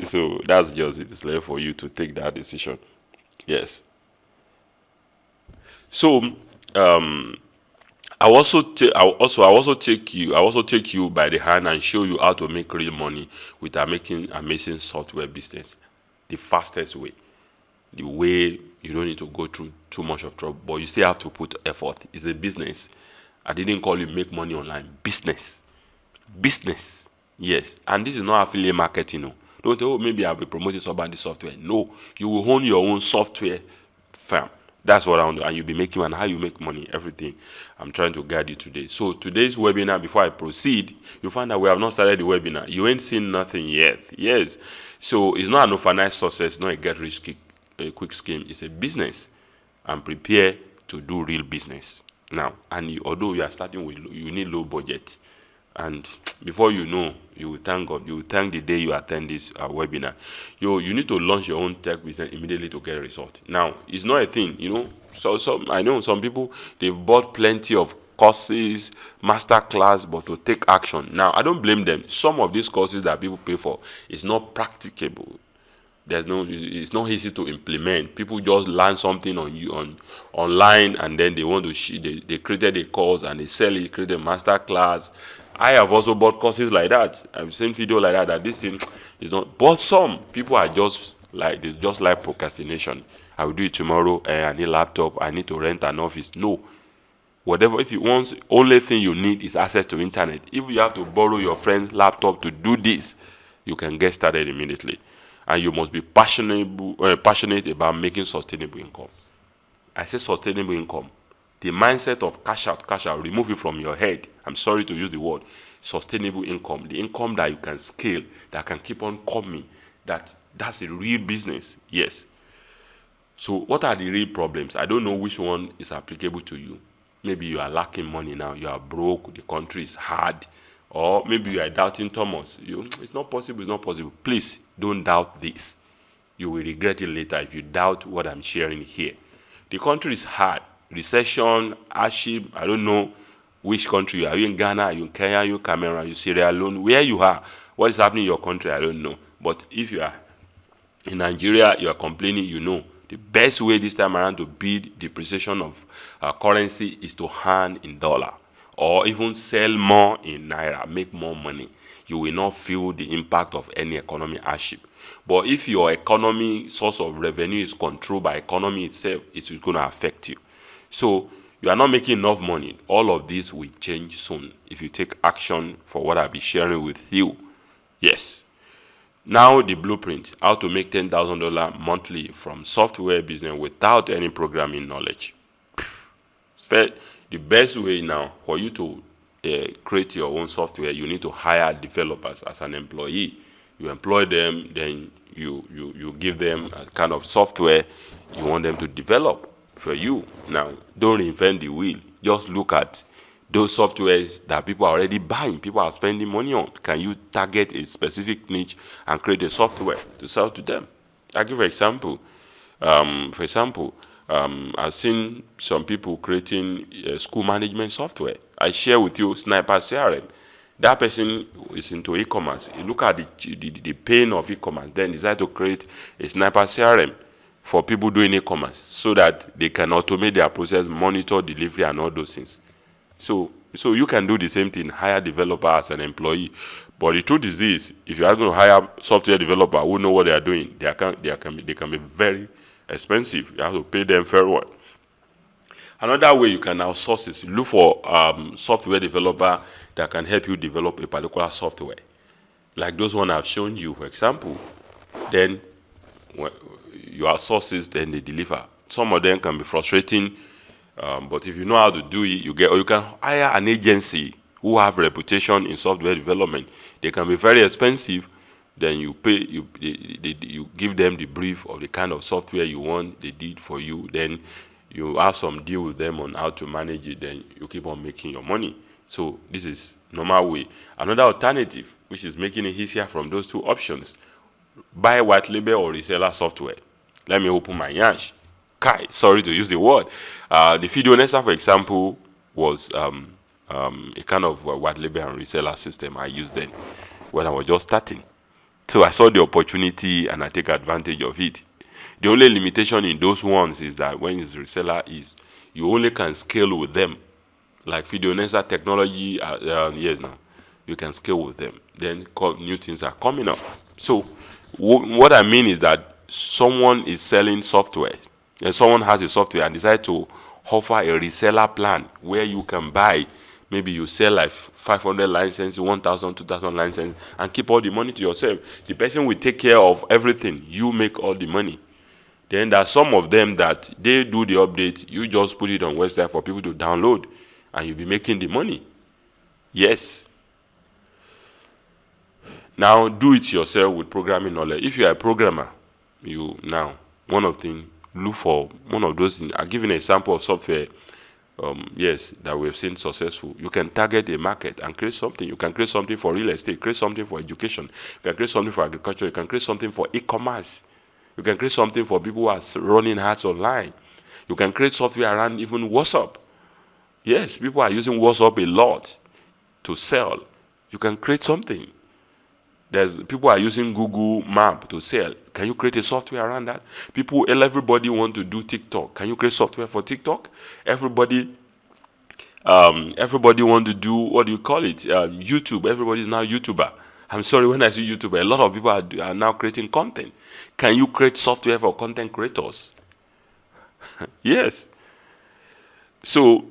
Speaker 1: So that's just it. It's left for you to take that decision. Yes. So I also take you by the hand and show you how to make real money with making amazing software business. The fastest way. The way you don't need to go through too much of trouble, but you still have to put effort. It's a business. I didn't call it make money online. Business. Yes. And this is not affiliate marketing. No. Don't say, oh, maybe I'll be promoting somebody's software. No. You will own your own software firm. That's what I want to do. And you'll be making and how you make money, everything. I'm trying to guide you today. So today's webinar, before I proceed, you find that we have not started the webinar. You ain't seen nothing yet. Yes. So it's not an overnight success, not a quick scheme. It's a business. And prepare to do real business. Now, and although you are starting with, you need low budget. And before you know, you will thank God. You will thank the day you attend this webinar. You need to launch your own tech business immediately to get a result. Now, it's not a thing, So I know some people, they've bought plenty of courses, master class, but to take action. Now, I don't blame them. Some of these courses that people pay for is not practicable. It's not easy to implement. People just learn something online, and then they want to they created a course and they sell it, create a master class. I have also bought courses like that. I've seen video like that this thing is not. But some people are just like procrastination. I will do it tomorrow. I need a laptop. I need to rent an office. No. Whatever, if you want, only thing you need is access to internet. If you have to borrow your friend's laptop to do this, you can get started immediately. And you must be passionate about making sustainable income. I say sustainable income. The mindset of cash out, remove it from your head. I'm sorry to use the word. Sustainable income. The income that you can scale, that can keep on coming. That's a real business. Yes. So what are the real problems? I don't know which one is applicable to you. Maybe you are lacking money now. You are broke. The country is hard. Or maybe you are doubting Thomas. It's not possible. It's not possible. Please don't doubt this. You will regret it later if you doubt what I'm sharing here. The country is hard. Recession, hardship. I don't know which country you are. Are you in Ghana? Are you in Kenya? Are you in Cameroon? Are you in Sierra Leone? Where you are? What is happening in your country? I don't know. But if you are in Nigeria, you are complaining, the best way this time around to beat depreciation of currency is to earn in dollar or even sell more in naira, make more money. You will not feel the impact of any economic hardship. But if your economy source of revenue is controlled by economy itself, it is going to affect you. So you are not making enough money. All of this will change soon if you take action for what I'll be sharing with you. Yes. Now the blueprint, how to make $10,000 monthly from software business without any programming knowledge. The best way now for you to create your own software, you need to hire developers as an employee. You employ them, then you give them a kind of software you want them to develop for you. Now, don't reinvent the wheel. Just look at those softwares that people are already buying, people are spending money on. Can you target a specific niche and create a software to sell to them? I'll give an example. I've seen some people creating school management software. I share with you Sniper CRM. That person is into e-commerce. You look at the pain of e-commerce, then decide to create a Sniper CRM for people doing e-commerce so that they can automate their process, monitor delivery, and all those things. So you can do the same thing, hire developer as an employee. But the truth is this: if you are going to hire software developer who know what they are doing, they can be very expensive. You have to pay them very well. Another way you can outsource is look for software developer that can help you develop a particular software. Like those one I've shown you, for example. Then when you outsource it, then they deliver. Some of them can be frustrating, but if you know how to do it, or you can hire an agency who have reputation in software development. They can be very expensive. Then you pay, you give them the brief of the kind of software you want. They did for you. Then you have some deal with them on how to manage it. Then you keep on making your money. So this is normal way. Another alternative, which is making it easier from those two options: buy white label or reseller software. Let me open my yash. Sorry to use the word. The Video Nessa, for example, was a kind of white label and reseller system I used then when I was just starting. So I saw the opportunity and I take advantage of it. The only limitation in those ones is that when it's reseller is you only can scale with them. Like Video Nessa technology, yes, now you can scale with them. Then new things are coming up. So what I mean is that someone is selling software, and someone has a software and decide to offer a reseller plan where you can buy. Maybe you sell like 500 licenses, 1,000, 2,000 licenses, and keep all the money to yourself. The person will take care of everything. You make all the money. Then there are some of them that they do the update. You just put it on website for people to download, and you'll be making the money. Yes. Now do it yourself with programming knowledge. If you are a programmer, look for one of those things. I'll give you an example of software. That we've seen successful. You can target a market and create something. You can create something for real estate, create something for education, you can create something for agriculture, you can create something for e-commerce, you can create something for people who are running ads online. You can create software around even WhatsApp. Yes, people are using WhatsApp a lot to sell. You can create something. People are using Google Map to sell. Can you create a software around that? Everybody want to do TikTok. Can you create software for TikTok? Everybody want to do, what do you call it? YouTube. Everybody is now YouTuber. I'm sorry, when I say YouTuber, a lot of people are now creating content. Can you create software for content creators? Yes. So,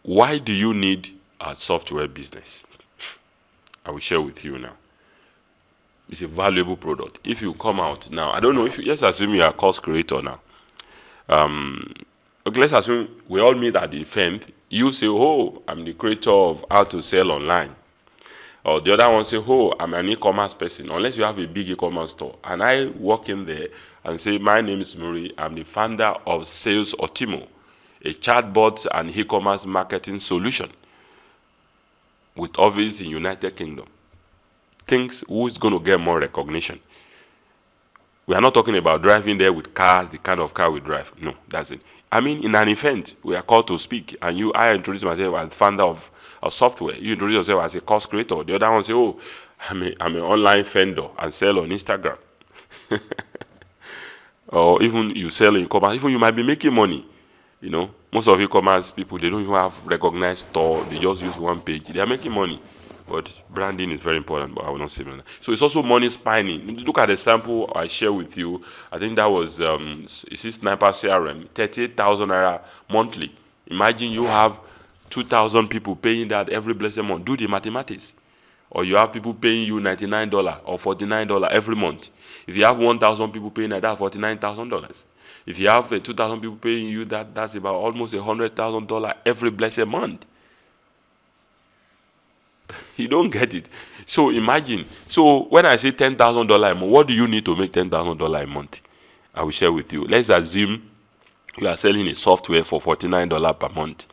Speaker 1: why do you need a software business? I will share with you now. It's a valuable product. If you come out now, I don't know if let's assume you are a course creator now. Okay, let's assume we all meet at the event. You say, "Oh, I'm the creator of how to sell online," or the other one say, "Oh, I'm an e-commerce person." Unless you have a big e-commerce store, and I walk in there and say, "My name is Muri. I'm the founder of Sales Otimo, a chatbot and e-commerce marketing solution with office in United Kingdom." Who is going to get more recognition? We are not talking about driving there with cars, the kind of car we drive. No, that's it. I mean, in an event, we are called to speak, and I introduce myself as founder of software. You introduce yourself as a course creator. The other one say, "Oh, I'm an online vendor and sell on Instagram." Or even you sell in e-commerce. Even you might be making money. Most of e-commerce people, they don't even have recognized store. They just use one page. They are making money. But branding is very important, but I will not say that. So it's also money spinning. Look at the sample I share with you. I think that was Sniper CRM, 38,000 naira monthly. Imagine you have 2,000 people paying that every blessed month. Do the mathematics. Or you have people paying you $99 or $49 every month. If you have 1,000 people paying that, $49,000. If you have 2,000 people paying you that's about almost $100,000 every blessed month. You don't get it. So imagine. So when I say $10,000 a month, what do you need to make $10,000 a month? I will share with you. Let's assume you are selling a software for $49 per month.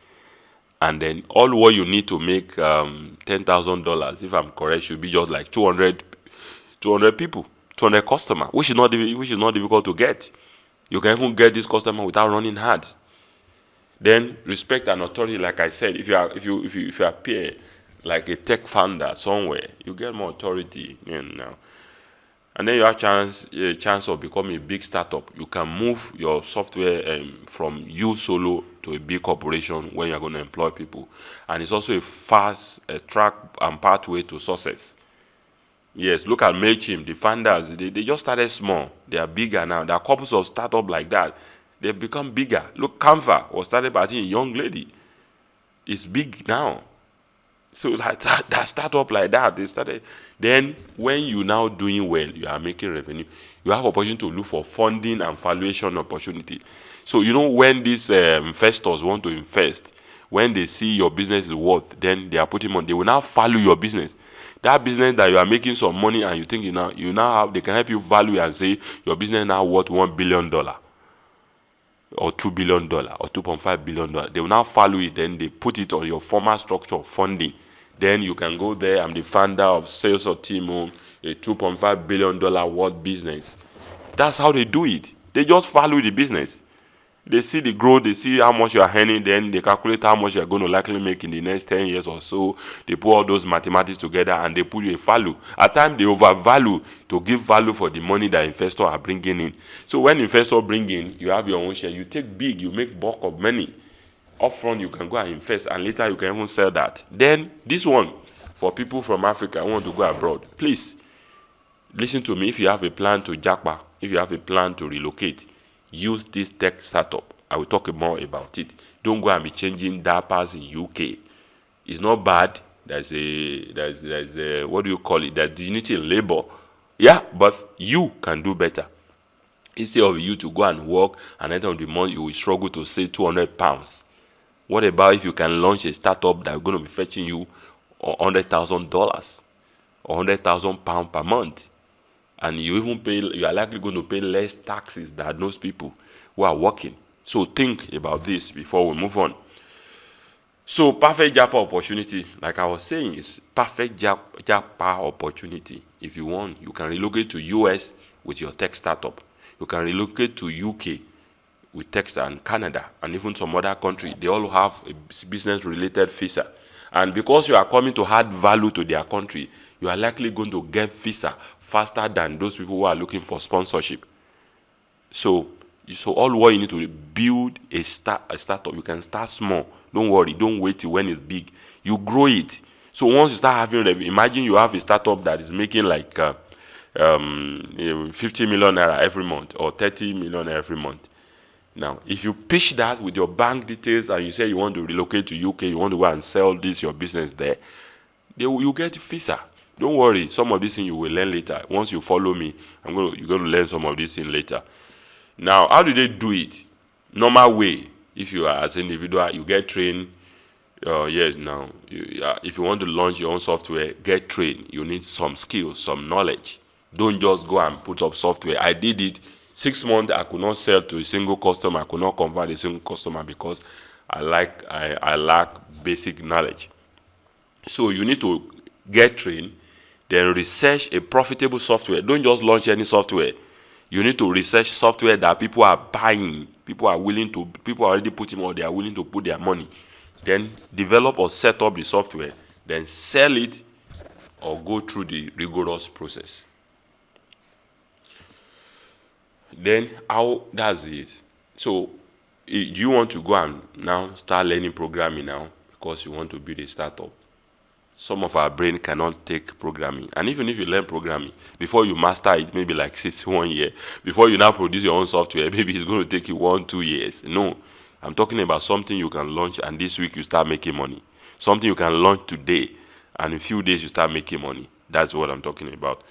Speaker 1: and then all what you need to make $10,000, if I'm correct, should be just like 200 people, 200 customer, which is not difficult to get. You can even get this customer without running hard. Then respect and authority, like I said, if you appear like a tech founder somewhere, you get more authority, and then you have a chance of becoming a big startup. You can move your software from you solo to a big corporation when you're going to employ people. And it's also a fast track and pathway to success. Yes, look at MailChimp. The founders, they just started small. They are bigger now. There are couples of startups like that. They've become bigger. Look, Canva was started by, I think, a young lady. It's big now. So that startup like that, they started. Then when you now doing well, you are making revenue, you have opportunity to look for funding and valuation opportunity. So when these investors want to invest, when they see your business is worth, then they are putting money. They will now value your business. That business that you are making some money and you think you now have, they can help you value and say your business now worth $1 billion. Or $2 billion or $2.5 billion. They will now follow it, then they put it on your formal structure of funding. Then you can go there. I'm the founder of Sales of Timo, a $2.5 billion worth business. That's how they do it. They just follow the business. They see the growth, they see how much you are earning, then they calculate how much you are going to likely make in the next 10 years or so. They put all those mathematics together and they put you a value. At times they overvalue to give value for the money that investors are bringing in. So when investors bring in, you have your own share. You take big, you make bulk of money. Upfront, you can go and invest, and later you can even sell that. Then this one, for people from Africa who want to go abroad, please listen to me. If you have a plan to japa, if you have a plan to relocate, use this tech startup. I will talk more about it. Don't go and be changing diapers in UK. It's not bad. There's a what do you call it? There's dignity in labor. Yeah, but you can do better. Instead of you to go and work and at the end of the month you will struggle to save £200. What about if you can launch a startup that's going to be fetching you $100,000 or £100,000 per month? And you are likely going to pay less taxes than those people who are working. So think about this before we move on. So perfect japa opportunity, like I was saying, is perfect japa opportunity. If you want, you can relocate to US with your tech startup. You can relocate to UK with tech, and Canada and even some other country. They all have a business-related visa. And because you are coming to add value to their country, you are likely going to get visa faster than those people who are looking for sponsorship. So all what you need to build a startup. You can start small. Don't worry. Don't wait till when it's big. You grow it. So once you start having revenue, imagine you have a startup that is making like 50 million naira every month or 30 million every month. Now, if you pitch that with your bank details and you say you want to relocate to UK, you want to go and sell your business there, you get visa. Don't worry. Some of these things you will learn later. Once you follow me, you're going to learn some of these things later. Now, how do they do it? Normal way. If you are as an individual, you get trained. Yes, now, if you want to launch your own software, get trained. You need some skills, some knowledge. Don't just go and put up software. I did it. 6 months, I could not sell to a single customer. I could not convert a single customer because I lack basic knowledge. So you need to get trained, then research a profitable software. Don't just launch any software. You need to research software that people are buying. People are already putting more. They are willing to put their money. Then develop or set up the software. Then sell it or go through the rigorous process. Then that's it. So you want to go and now start learning programming now because you want to build a startup. Some of our brain cannot take programming. And even if you learn programming, before you master it, maybe like 1 year. Before you now produce your own software, maybe it's going to take you 1-2 years. No, I'm talking about something you can launch and this week you start making money. Something you can launch today and in a few days you start making money. That's what I'm talking about.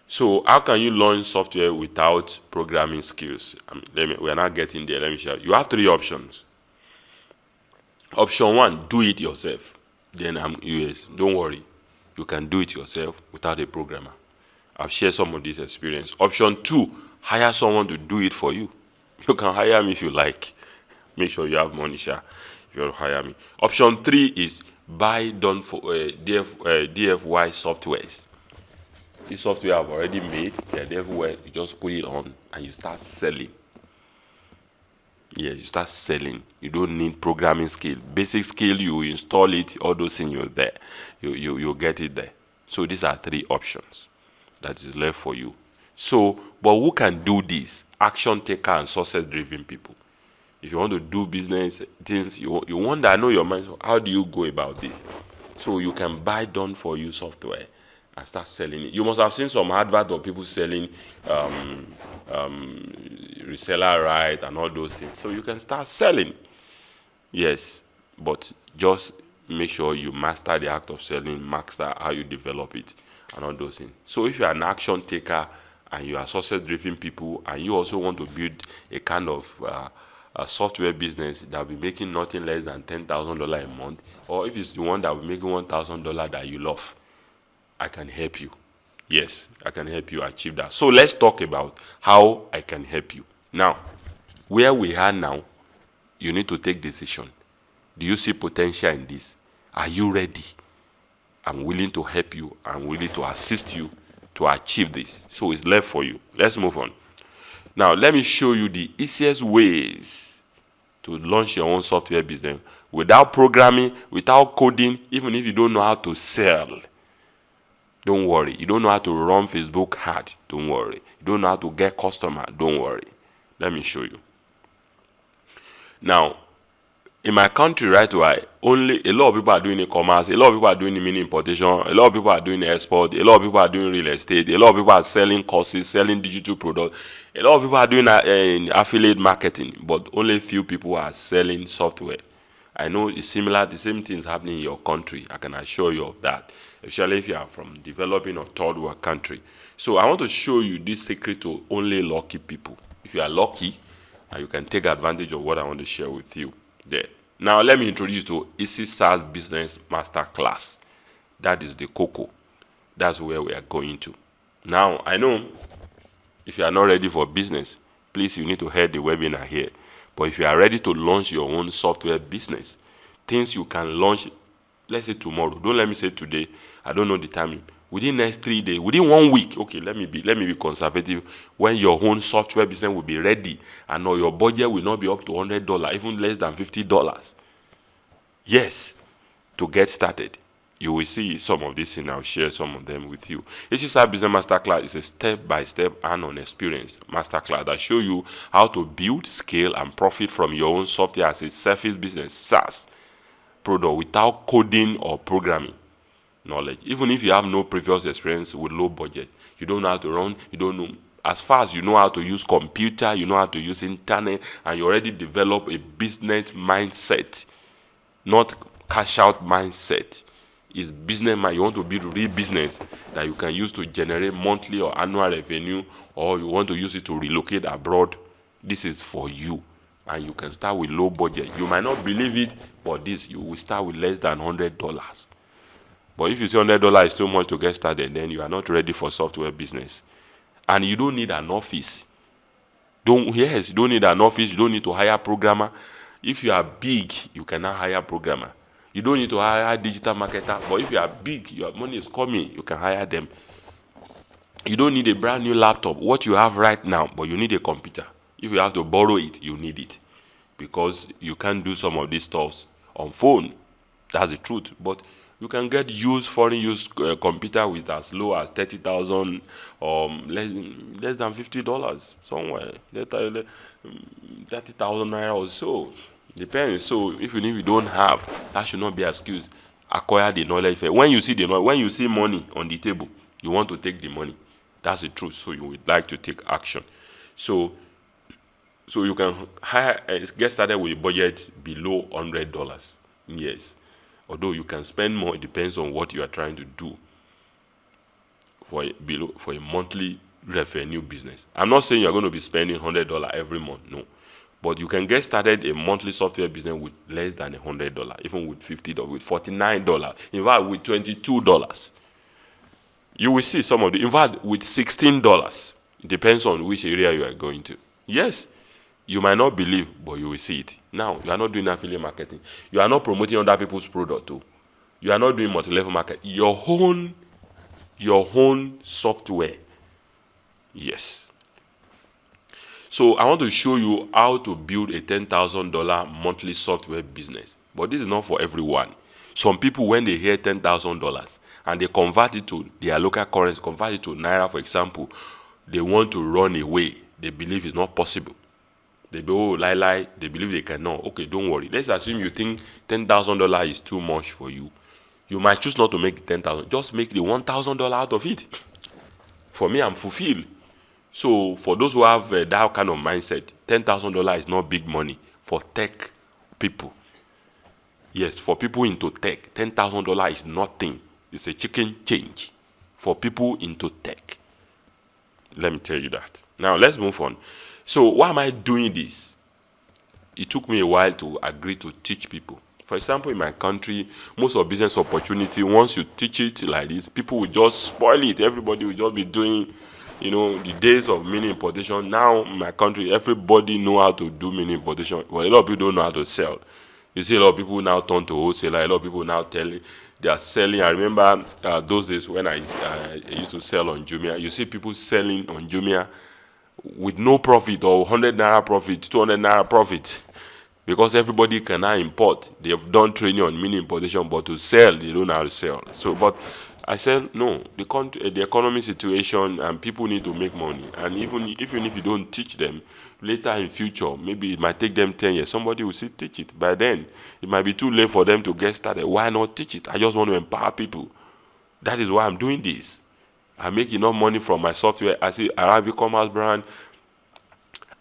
Speaker 1: So how can you launch software without programming skills? We are not getting there. Let me show you. You have 3 options. Option 1, do it yourself. Then don't worry. You can do it yourself without a programmer. I've shared some of this experience. Option 2, hire someone to do it for you. You can hire me if you like. Make sure you have money, sha. If you want to hire me. Option 3 is buy done for DFY softwares. This software I've already made, they're everywhere. You just put it on and you start selling. Yes, you start selling. You don't need programming skill. Basic skill, you install it, all those things you're there. You get it there. So these are 3 options that is left for you. So, but who can do this? Action taker and success driven people. If you want to do business things, you want to know your mind. How do you go about this? So you can buy done for you software and start selling it. You must have seen some advert of people selling reseller right and all those things. So you can start selling. Yes, but just make sure you master the act of selling, master how you develop it and all those things. So if you're an action taker and you are success driven people and you also want to build a kind of a software business that will be making nothing less than $10,000 a month, or if it's the one that will be making $1,000 that you love, I can help you. Yes, I can help you achieve that. So let's talk about how I can help you. Now, where we are now, you need to take decision. Do you see potential in this? Are you ready? I'm willing to help you. I'm willing to assist you to achieve this. So it's left for you. Let's move on. Now, let me show you the easiest ways to launch your own software business without programming, without coding, even if you don't know how to sell. Don't worry. You don't know how to run Facebook ad. Don't worry. You don't know how to get customer. Don't worry. Let me show you. Now, in my country right away, only a lot of people are doing e-commerce, a lot of people are doing mini importation, a lot of people are doing export, a lot of people are doing real estate, a lot of people are selling courses, selling digital products, a lot of people are doing affiliate marketing, but only few people are selling software. I know it's similar, the same things happening in your country. I can assure you of that, especially if you are from developing or third world country. So I want to show you this secret to only lucky people. If you are lucky, and you can take advantage of what I want to share with you there. Now let me introduce you to SAAS Business Masterclass. That is the cocoa. That's where we are going to. Now I know if you are not ready for business, please you need to head the webinar here. But if you are ready to launch your own software business, things you can launch, let's say tomorrow. Don't let me say today. I don't know the timing. Within next 3 days, within 1 week, okay, let me be conservative. When your own software business will be ready, and your budget will not be up to $100, even less than $50. Yes, to get started. You will see some of these and I'll share some of them with you. SAAS Business Masterclass is a step-by-step hands-on experience masterclass that show you how to build, scale, and profit from your own software as a service business, SaaS product, without coding or programming knowledge. Even if you have no previous experience with low budget, you don't know how to run, you don't know, as far as you know how to use computer, you know how to use internet, and you already develop a business mindset, not cash out mindset. It's business mind. You want to build real business that you can use to generate monthly or annual revenue, or you want to use it to relocate abroad. This is for you, and you can start with low budget. You might not believe it, but this you will start with less than $100. But if you say $100 is too much to get started, then you are not ready for software business. And you don't need an office. You don't need an office. You don't need to hire a programmer. If you are big, you cannot hire a programmer. You don't need to hire a digital marketer. But if you are big, your money is coming, you can hire them. You don't need a brand new laptop. What you have right now, but you need a computer. If you have to borrow it, you need it. Because you can't do some of these stuff on phone. That's the truth. But you can get foreign used computer with as low as 30,000 or less than $50 somewhere. 30,000 naira or so. Depends. So if you don't have, that should not be an excuse. Acquire the knowledge first. When you see money on the table, you want to take the money. That's the truth. So you would like to take action. So you can get started with a budget below $100. Yes. Although you can spend more, it depends on what you are trying to do for a monthly revenue business. I'm not saying you're going to be spending $100 every month, no. But you can get started a monthly software business with less than $100, even with $50, with $49, in fact, with $22. You will see some of the, in fact, with $16. It depends on which area you are going to. Yes, You might not believe, but you will see it. Now, you are not doing affiliate marketing. You are not promoting other people's product too. You are not doing multi-level market. Your own software. Yes. So I want to show you how to build a $10,000 monthly software business. But this is not for everyone. Some people, when they hear $10,000 and they convert it to their local currency, convert it to Naira, for example, they want to run away. They believe it's not possible. They be, oh, lie, they believe they cannot. Okay, don't worry. Let's assume you think $10,000 is too much for you. You might choose not to make the 10,000. Just make the $1,000 out of it. For me, I'm fulfilled. So for those who have that kind of mindset, $10,000 is not big money for tech people. Yes, for people into tech, $10,000 is nothing. It's a chicken change for people into tech. Let me tell you that. Now let's move on. So why am I doing this? It took me a while to agree to teach people. For example, in my country, most of business opportunity, once you teach it like this, people will just spoil it. Everybody will just be doing, the days of mini importation. Now, in my country, everybody know how to do mini importation. Well, a lot of people don't know how to sell. You see a lot of people now turn to wholesaler. A lot of people now they are selling. I remember those days when I used to sell on Jumia. You see people selling on Jumia with no profit or 100 naira profit, 200 naira profit. Because everybody can now import. They have done training on mini importation, but to sell, they don't know how to sell. So, but I said, no, the economy situation, and people need to make money. And even if you don't teach them, later in future, maybe it might take them 10 years, somebody will still teach it. By then, it might be too late for them to get started. Why not teach it? I just want to empower people. That is why I'm doing this. I make enough money from my software. I see I have e-commerce brand.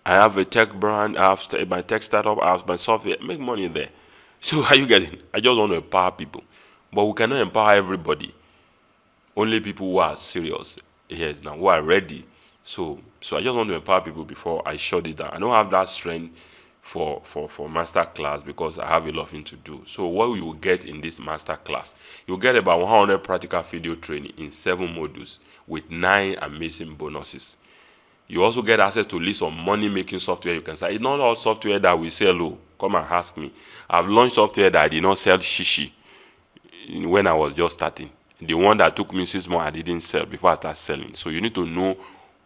Speaker 1: I have a tech brand, I have my tech startup, I have my software, make money there. So how you getting? I just want to empower people. But we cannot empower everybody. Only people who are serious, yes, now who are ready. So I just want to empower people before I shut it down. I don't have that strength for master class because I have a lot of things to do. So what we will get in this master class, you'll get about 100 practical video training in 7 modules with 9 amazing bonuses. You also get access to list of money-making software you can sell. It's not all software that we sell. Oh, come and ask me. I've launched software that I did not sell shishi when I was just starting. The one that took me 6 months, I didn't sell before I start selling. So you need to know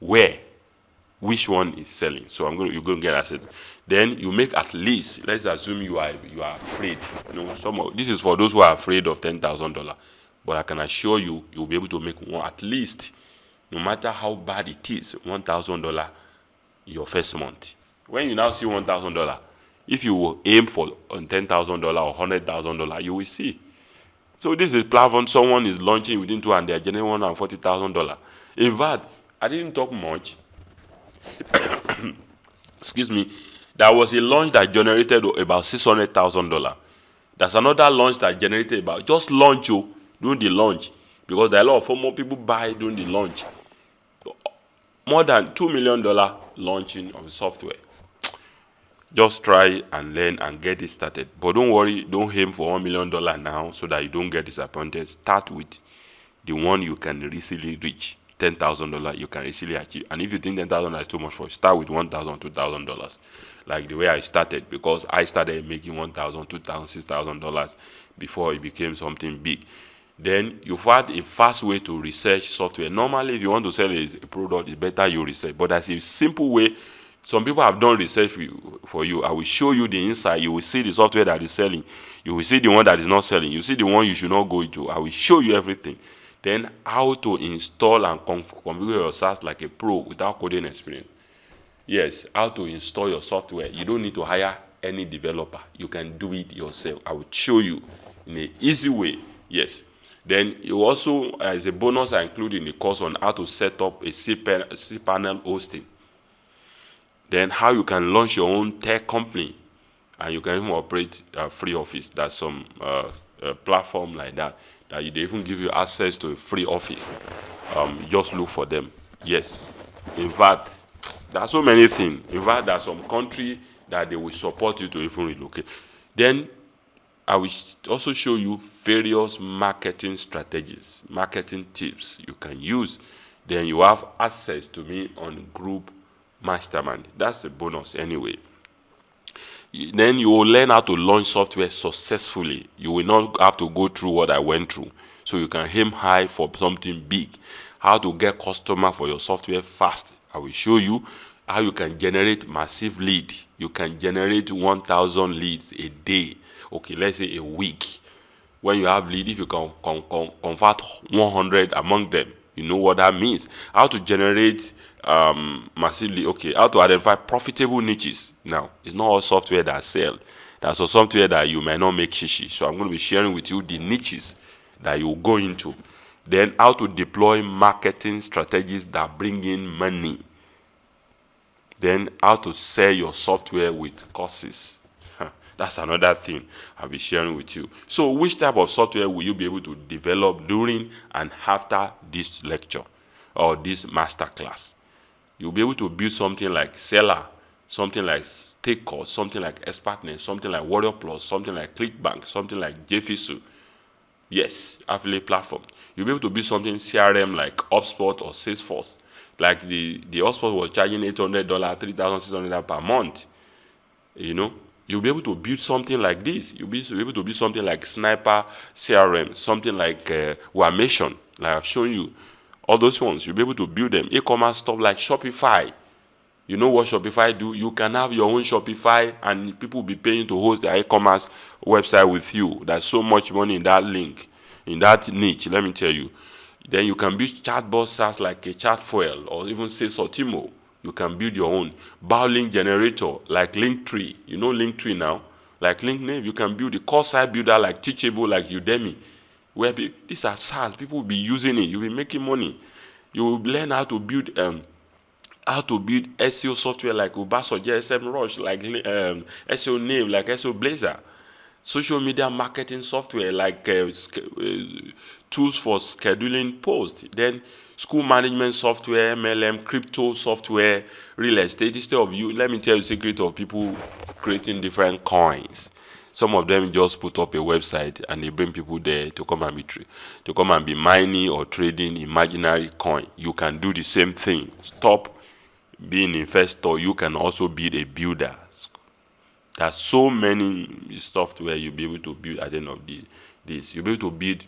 Speaker 1: which one is selling. So you're going to get access. Then you make at least. Let's assume you are afraid. This is for those who are afraid of $10,000. But I can assure you, you'll be able to make one at least. No matter how bad it is, $1,000 your first month. When you now see $1,000, if you will aim for $10,000 or $100,000, you will see. So this is platform someone is launching within 2 and they're generating $140,000. In fact, I didn't talk much. Excuse me. There was a launch that generated about $600,000. There's another launch that generated about just launch during the launch, because there are a lot of more people buy during the launch. More than $2 million launching of software. Just try and learn and get it started. But don't worry, don't aim for $1 million now so that you don't get disappointed. Start with the one you can easily reach. $10,000 you can easily achieve. And if you think $10,000 is too much for you, start with $1,000, $2,000. Like the way I started, because I started making $1,000, $2,000, $6,000 before it became something big. Then you find a fast way to research software. Normally, if you want to sell a product, it's better you research. But there's a simple way. Some people have done research for you. I will show you the inside. You will see the software that is selling. You will see the one that is not selling. You see the one you should not go into. I will show you everything. Then how to install and configure your SAAS like a pro without coding experience. Yes, how to install your software. You don't need to hire any developer. You can do it yourself. I will show you in an easy way. Yes. Then you also, as a bonus, I include in the course on how to set up a cPanel hosting. Then how you can launch your own tech company, and you can even operate free office. That's some platform like that they even give you access to a free office. Just look for them. Yes. In fact, there are so many things. In fact, there are some country that they will support you to even relocate. Then I will also show you various marketing strategies, marketing tips you can use. Then you have access to me on group mastermind. That's a bonus anyway. Then you will learn how to launch software successfully. You will not have to go through what I went through. So you can aim high for something big. How to get customer for your software fast. I will show you how you can generate massive lead. You can generate 1,000 leads a day. Okay, let's say a week. When you have lead, if you can convert 100 among them, you know what that means. How to generate massively. Okay, how to identify profitable niches. Now, it's not all software that sell. There's some software that you might not make shishi. So I'm going to be sharing with you the niches that you go into. Then how to deploy marketing strategies that bring in money. Then how to sell your software with courses. That's another thing I'll be sharing with you. So which type of software will you be able to develop during and after this lecture or this masterclass? You'll be able to build something like Seller, something like Stakecore, something like Expertness, something like Warrior Plus, something like ClickBank, something like JFisu. Yes, affiliate platform. You'll be able to build something CRM like HubSpot or Salesforce. Like the HubSpot was charging $800, $3,600 per month. You know, you'll be able to build something like this. You'll be able to build something like Sniper CRM, something like Wamation, like I've shown you. All those ones, you'll be able to build them. E-commerce stuff like Shopify. You know what Shopify do? You can have your own Shopify and people will be paying to host their e-commerce website with you. There's so much money in that link, in that niche, let me tell you. Then you can build chatbot SaaS like a Chatfuel or even Sales or Timo. You can build your own. Backlink generator like Linktree. You know Linktree now? Like LinkedIn, you can build a course site builder like Teachable, like Udemy. Where these are SaaS. People will be using it. You'll be making money. You will learn how to build SEO software like Ubersuggest, SEMrush, like SEO Name, like SEO Blazer. Social media marketing software like tools for scheduling posts. Then school management software, MLM, crypto software, real estate. Instead of you, let me tell you the secret of people creating different coins. Some of them just put up a website and they bring people there to come and be mining or trading imaginary coin. You can do the same thing. Stop being an investor. You can also be a builder. There's so many software you'll be able to build at the end of this. You'll be able to build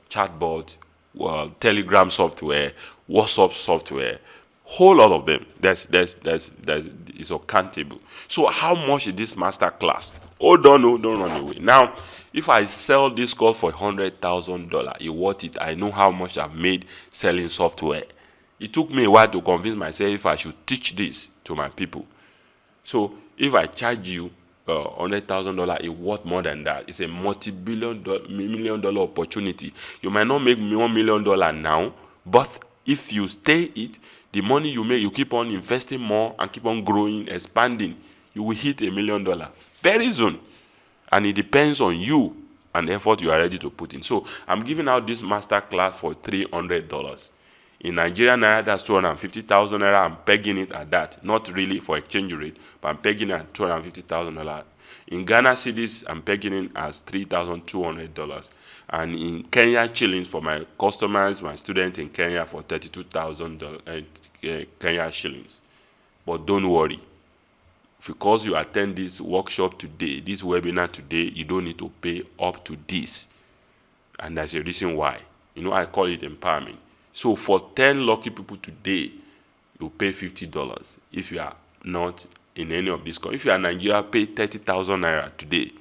Speaker 1: chatbot, Telegram software, WhatsApp software, whole lot of them. That is accountable. So how much is this master class? Oh, don't run away. Now, if I sell this course for $100,000, it's worth it. I know how much I've made selling software. It took me a while to convince myself if I should teach this to my people. So if I charge you $100,000, it's worth more than that. It's a multi-million dollar opportunity. You might not make $1 million now, but if you stay it, the money you make, you keep on investing more and keep on growing, expanding, you will hit $1 million very soon. And it depends on you and the effort you are ready to put in. So I'm giving out this master class for $300. In Nigeria naira, that's 250,000 naira. I'm pegging it at that. Not really for exchange rate, but I'm pegging it at 250,000 naira. In Ghana cedis, I'm pegging it as $3,200. And in Kenya shillings for my customers, my students in Kenya for 32,000 Kenya shillings. But don't worry. Because you attend this workshop today, this webinar today, you don't need to pay up to this. And that's the reason why. You know, I call it empowerment. So for 10 lucky people today, you pay $50. If you are not in any of these countries, if you are in Nigeria, pay 30,000 naira today.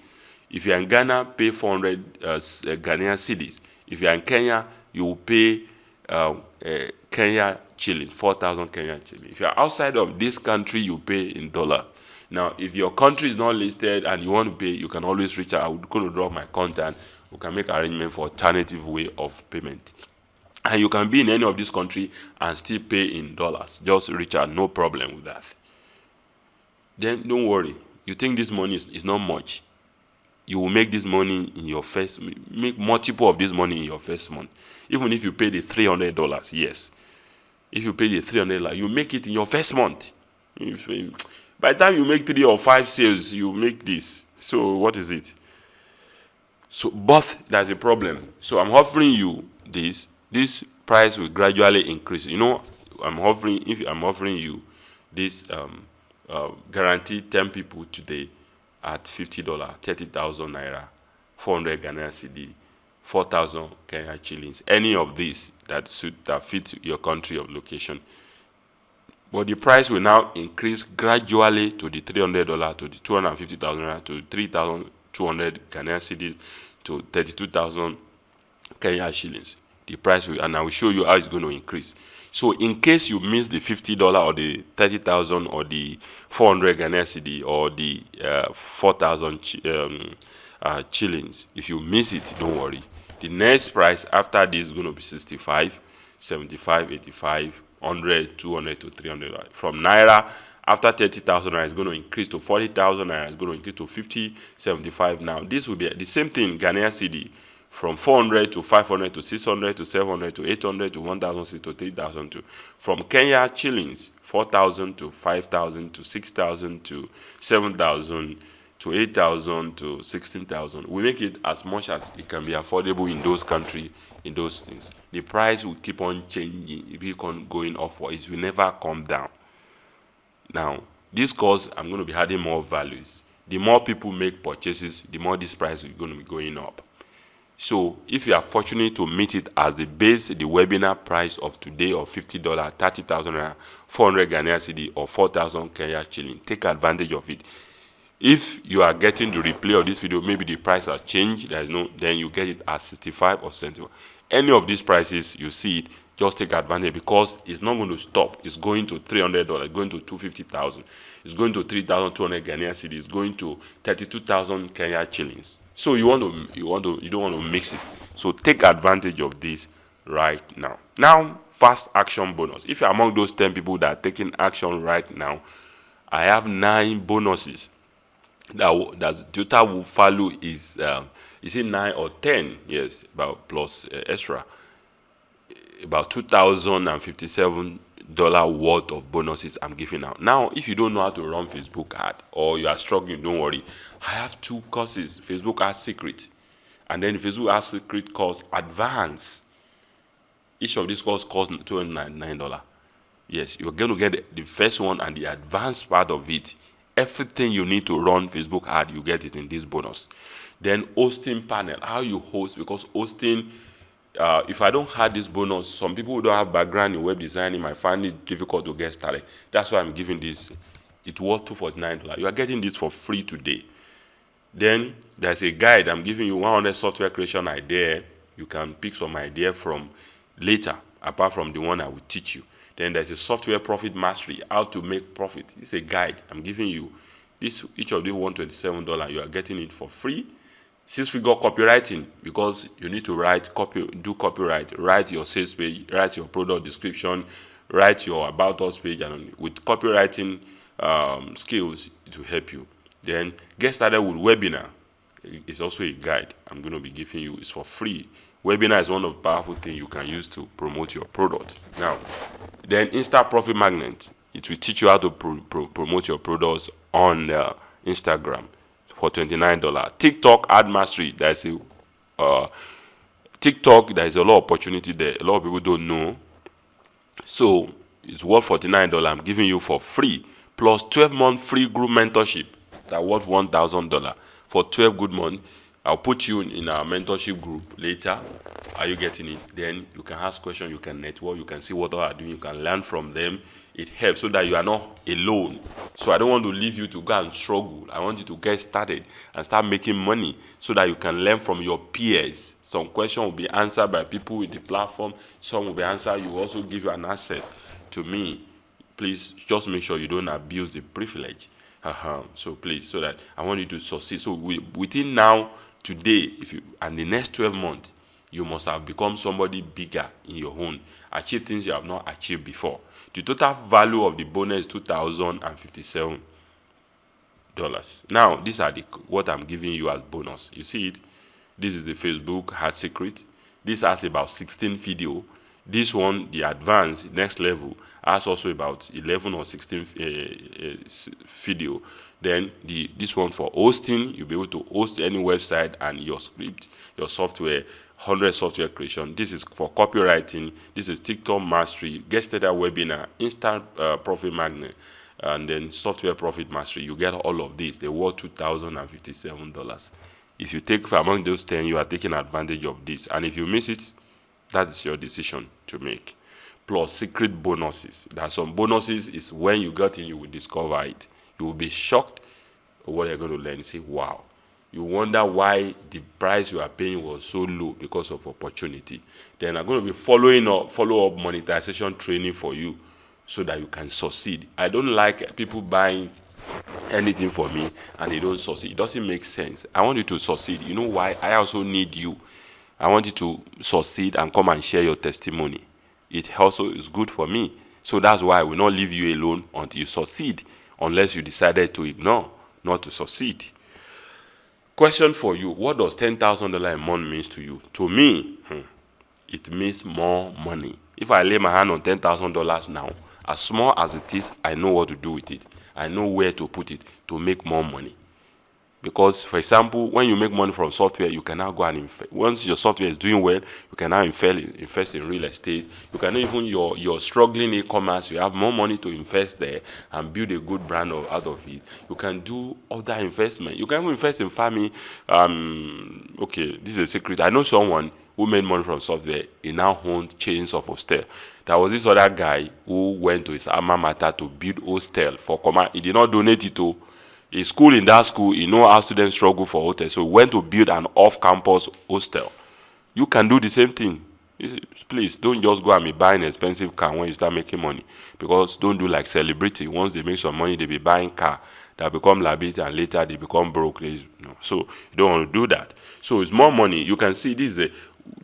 Speaker 1: If you are in Ghana, pay 400 Ghanaian cedis. If you are in Kenya, you will pay Kenya shilling, 4,000 Kenya shilling. If you are outside of this country, you pay in dollar. Now, if your country is not listed and you want to pay, you can always reach out. I'm going to drop my contact. We can make arrangement for alternative way of payment. And you can be in any of these countries and still pay in dollars. Just reach out, no problem with that. Then don't worry. You think this money is not much. You will make this money in your first, make multiple of this money in your first month. Even if you pay the $300, yes. If you pay the $300, you make it in your first month. By the time you make 3 or 5 sales, you make this. So what is it? So, but there's a problem. So I'm offering you this. This price will gradually increase. You know, if I'm offering you this guaranteed 10 people today, at $50, 30,000 naira, 400 Ghanaian cedi, 4,000 Kenya shillings. Any of these that fit your country of location. But the price will now increase gradually to the $300, to the 250,000 naira, to 3,200 Ghanaian cedis, to 32,000 Kenya shillings. The price will, and I will show you how it's going to increase. So in case you miss the $50 or the 30,000 or the 400 Ghanaian cedi or the 4,000 shillings, if you miss it, don't worry. The next price after this is going to be 65, 75, 85, 100, 200 to 300. From naira, after 30,000 naira, it's going to increase to 40,000 naira. It's going to increase to 50, 75. Now this will be the same thing. Ghanaian cedi, from 400 to 500 to 600 to 700 to 800 to 1,006 to 3,000 to. From Kenya shillings, 4,000 to 5,000 to 6,000 to 7,000 to 8,000 to 16,000. We make it as much as it can be affordable in those countries, in those things. The price will keep on changing. If it keep on going upwards, it will never come down. Now, this course, I'm going to be adding more values. The more people make purchases, the more this price is going to be going up. So if you are fortunate to meet it as the base, the webinar price of today of $50, 30,000 naira, 400 Ghanaian cedi or 4,000 Kenya shilling, take advantage of it. If you are getting the replay of this video, maybe the price has changed, then you get it at 65 or 70. Any of these prices, you see it, just take advantage, because it's not going to stop. It's going to $300, going to 250,000, it's going to 3,200 Ghanaian cedi, it's going to 32,000 Kenya shillings. So you don't want to mix it. So take advantage of this right now. Now, fast action bonus. If you're among those 10 people that are taking action right now, I have 9 bonuses. That total value is it 9 or 10? Yes, about plus extra, about $2,057 worth of bonuses I'm giving out. Now, if you don't know how to run Facebook ad or you are struggling, don't worry. I have 2 courses: Facebook Ad Secret, and then Facebook Ad Secret course Advanced. Each of these courses costs $299. Yes, you're going to get the first one and the advanced part of it. Everything you need to run Facebook ad, you get it in this bonus. Then hosting panel, how you host, because hosting, if I don't have this bonus, some people who don't have background in web designing might find it difficult to get started. That's why I'm giving this. It's worth $249. You are getting this for free today. Then there's a guide. I'm giving you 100 software creation idea. You can pick some idea from later, apart from the one I will teach you. Then there's a software profit mastery, how to make profit. It's a guide I'm giving you. This, each of these $127, you are getting it for free. 6-figure copywriting, because you need to do copyright, write your sales page, write your product description, write your about us page, and with copywriting skills, it will help you. Then get started with webinar. It's also a guide I'm going to be giving you. It's for free. Webinar is one of the powerful things you can use to promote your product. Now, then Insta Profit Magnet. It will teach you how to promote your products on Instagram for $29. TikTok Ad Mastery. There's a TikTok. There is a lot of opportunity there. A lot of people don't know. So it's worth $49. I'm giving you for free, plus 12-month free group mentorship that worth $1,000 for 12 good months. I'll put you in our mentorship group later. Are you getting it? Then you can ask questions, you can network, you can see what they are doing, you can learn from them. It helps so that you are not alone. So I don't want to leave you to go and struggle. I want you to get started and start making money so that you can learn from your peers. Some questions will be answered by people with the platform. Some will be answered. You also give you an asset to me. Please just make sure you don't abuse the privilege. So please, so that I want you to succeed. So within now, today, and the next 12 months, you must have become somebody bigger in your own, achieve things you have not achieved before. The total value of the bonus is $2,057. Now, these are what I'm giving you as bonus. You see it? This is the Facebook Ad Secret. This has about 16 video. This one, the advanced next level, has also about 11 or 16 video. Then this one for hosting, you'll be able to host any website and your script, your software, 100 software creation. This is for copywriting. This is TikTok mastery, get started webinar, instant profit magnet, and then software profit mastery. You get all of these. They worth $2,057. If you take among those 10, you are taking advantage of this. And if you miss it, that is your decision to make. Plus secret bonuses. There are some bonuses is when you get in, you will discover it. You will be shocked at what you're going to learn. You say, wow. You wonder why the price you are paying was so low because of opportunity. Then I'm going to be follow-up monetization training for you so that you can succeed. I don't like people buying anything for me and they don't succeed. It doesn't make sense. I want you to succeed. You know why? I also need you. I want you to succeed and come and share your testimony. It also is good for me. So that's why I will not leave you alone until you succeed, unless you decided to ignore, not to succeed. Question for you: what does $10,000 a month means to you? To me, it means more money. If I lay my hand on $10,000 now, as small as it is, I know what to do with it. I know where to put it to make more money. Because, for example, when you make money from software, you can now go and invest. Once your software is doing well, you can now invest in real estate. You can even your struggling e-commerce, you have more money to invest there and build a good brand out of it. You can do other investment. You can even invest in farming. Okay, this is a secret. I know someone who made money from software. He now owned chains of hostel. There was this other guy who went to his alma mater to build hostel for command. He did not donate it to. He school in that school, he know how students struggle for hotel. So he went to build an off-campus hostel. You can do the same thing. Please, don't just go and be buying an expensive car when you start making money. Because don't do like celebrity. Once they make some money, they be buying car. They become liability and later they become broke. So you don't want to do that. So it's more money. You can see this.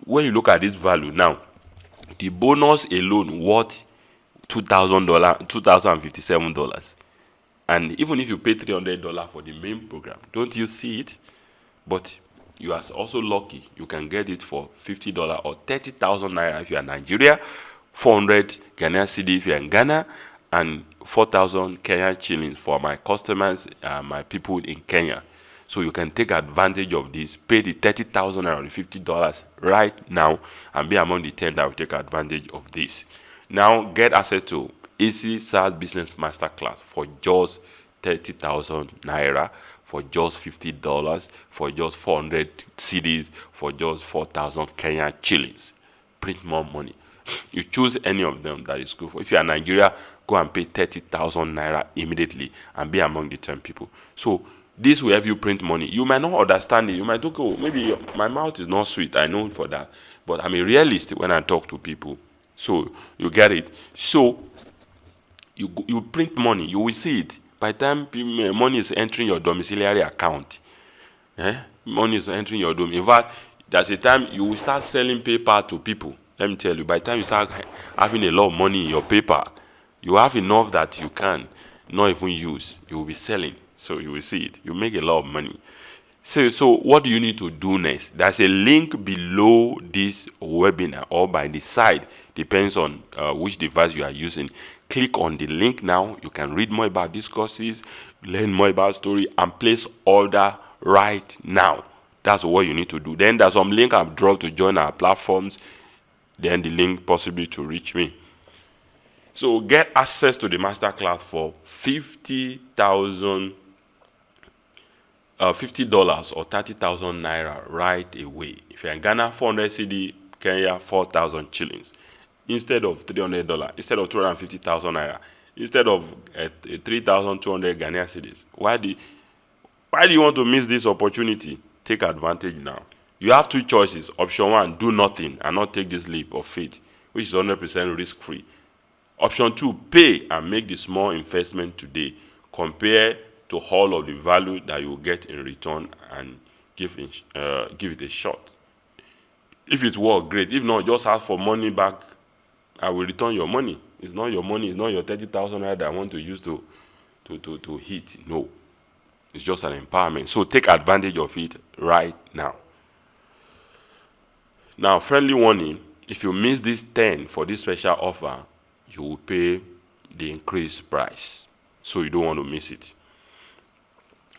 Speaker 1: When you look at this value now, the bonus alone worth $2,057. And even if you pay $300 for the main program, don't you see it? But you are also lucky. You can get it for $50 or 30,000 naira if you are in Nigeria, 400 Ghanaian cedi if you are in Ghana, and 4,000 Kenyan shillings for my customers, my people in Kenya. So you can take advantage of this, pay the 30,000 naira or the $50 right now, and be among the 10 that will take advantage of this. Now get access to Easy SAAS Business Masterclass for just 30,000 naira, for just $50, for just 400 CDs, for just 4,000 Kenyan shillings. Print more money. You choose any of them that is good for. If you are in Nigeria, go and pay 30,000 naira immediately and be among the 10 people. So this will help you print money. You might not understand it. You might think, oh, maybe my mouth is not sweet. I know for that. But I'm a realist when I talk to people. So you get it. So you print money, you will see it. By the time money is entering your domiciliary account, money is entering your dom. In fact, there's a time you will start selling paper to people. Let me tell you, by the time you start having a lot of money in your paper, you have enough that you can not even use. You will be selling. So you will see it. You make a lot of money. So what do you need to do next? There's a link below this webinar or by the side. Depends on which device you are using. Click on the link now. You can read more about these courses, learn more about story, and place order right now. That's what you need to do. Then there's some link I've dropped to join our platforms. Then the link possibly to reach me. So get access to the masterclass for $50 or 30,000 naira right away. If you're in Ghana, 400 cedi, Kenya, 4,000 shillings. Instead of $300, instead of 250,000 naira, instead of 3,200 Ghanaian cedis. Why do you want to miss this opportunity? Take advantage now. You have two choices. Option one, do nothing and not take this leap of faith, which is 100% risk-free. Option two, pay and make the small investment today. Compare to all of the value that you will get in return and give it a shot. If it works, great. If not, just ask for money back. I will return your money. It's not your money. It's not your 30,000 that I want to use to hit. No. It's just an empowerment. So take advantage of it right now. Now, friendly warning, if you miss this 10 for this special offer, you will pay the increased price. So you don't want to miss it.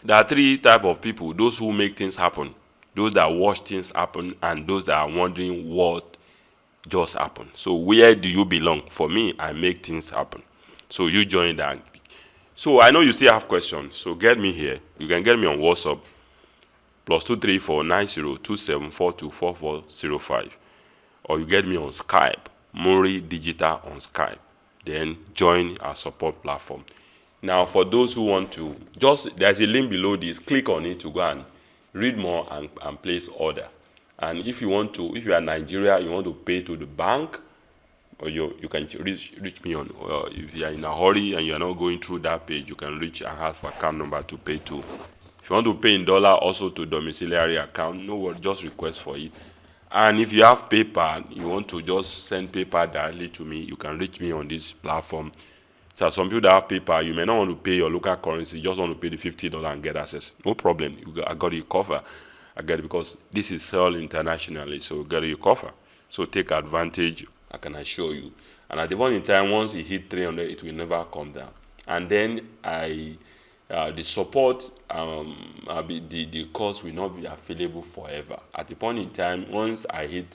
Speaker 1: There are three types of people: those who make things happen, those that watch things happen, and those that are wondering what just happened. So where do you belong? For me, I make things happen. So you join that So I know you still have questions. So get me here. You can get me on WhatsApp +2349027424405, or you get me on Skype, Mori Digital on Skype. Then join our support platform. Now, for those who want to, there's a link below this. Click on it to go and read more and place order. And if you want to, if you are in Nigeria, you want to pay to the bank, or you can reach me on. If you are in a hurry and you are not going through that page, you can reach and ask for account number to pay to. If you want to pay in dollar, also to domiciliary account, no worry, just request for it. And if you have PayPal, you want to just send PayPal directly to me, you can reach me on this platform. So some people that have PayPal, you may not want to pay your local currency, you just want to pay the $50 and get access. No problem. I got you covered. I get it, because this is sold internationally, so get you covered. So take advantage, I can assure you. And at the point in time, once it hit 300, it will never come down. And then the support, the cost will not be available forever. At the point in time, once I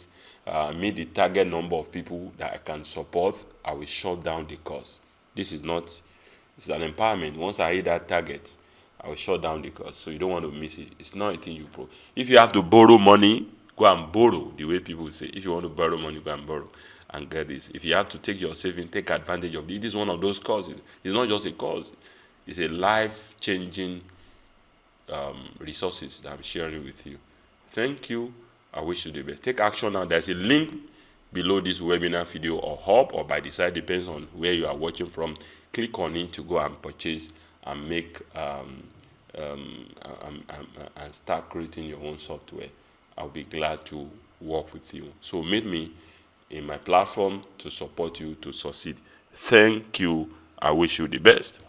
Speaker 1: meet the target number of people that I can support, I will shut down the cost. This is an empowerment. Once I hit that target, I will shut down the cost. So you don't want to miss it. It's not a thing you pro. If you have to borrow money, go and borrow. The way people say, if you want to borrow money, go and borrow and get this. If you have to take your saving, take advantage of it. This is one of those causes. It's not just a cause. It's a life-changing resources that I'm sharing with you. Thank you. I wish you the best. Take action now. There's a link below this webinar video, or hub, or by the side, depends on where you are watching from. Click on it to go and purchase and make and start creating your own software. I'll be glad to work with you. So meet me in my platform to support you to succeed. Thank you. I wish you the best.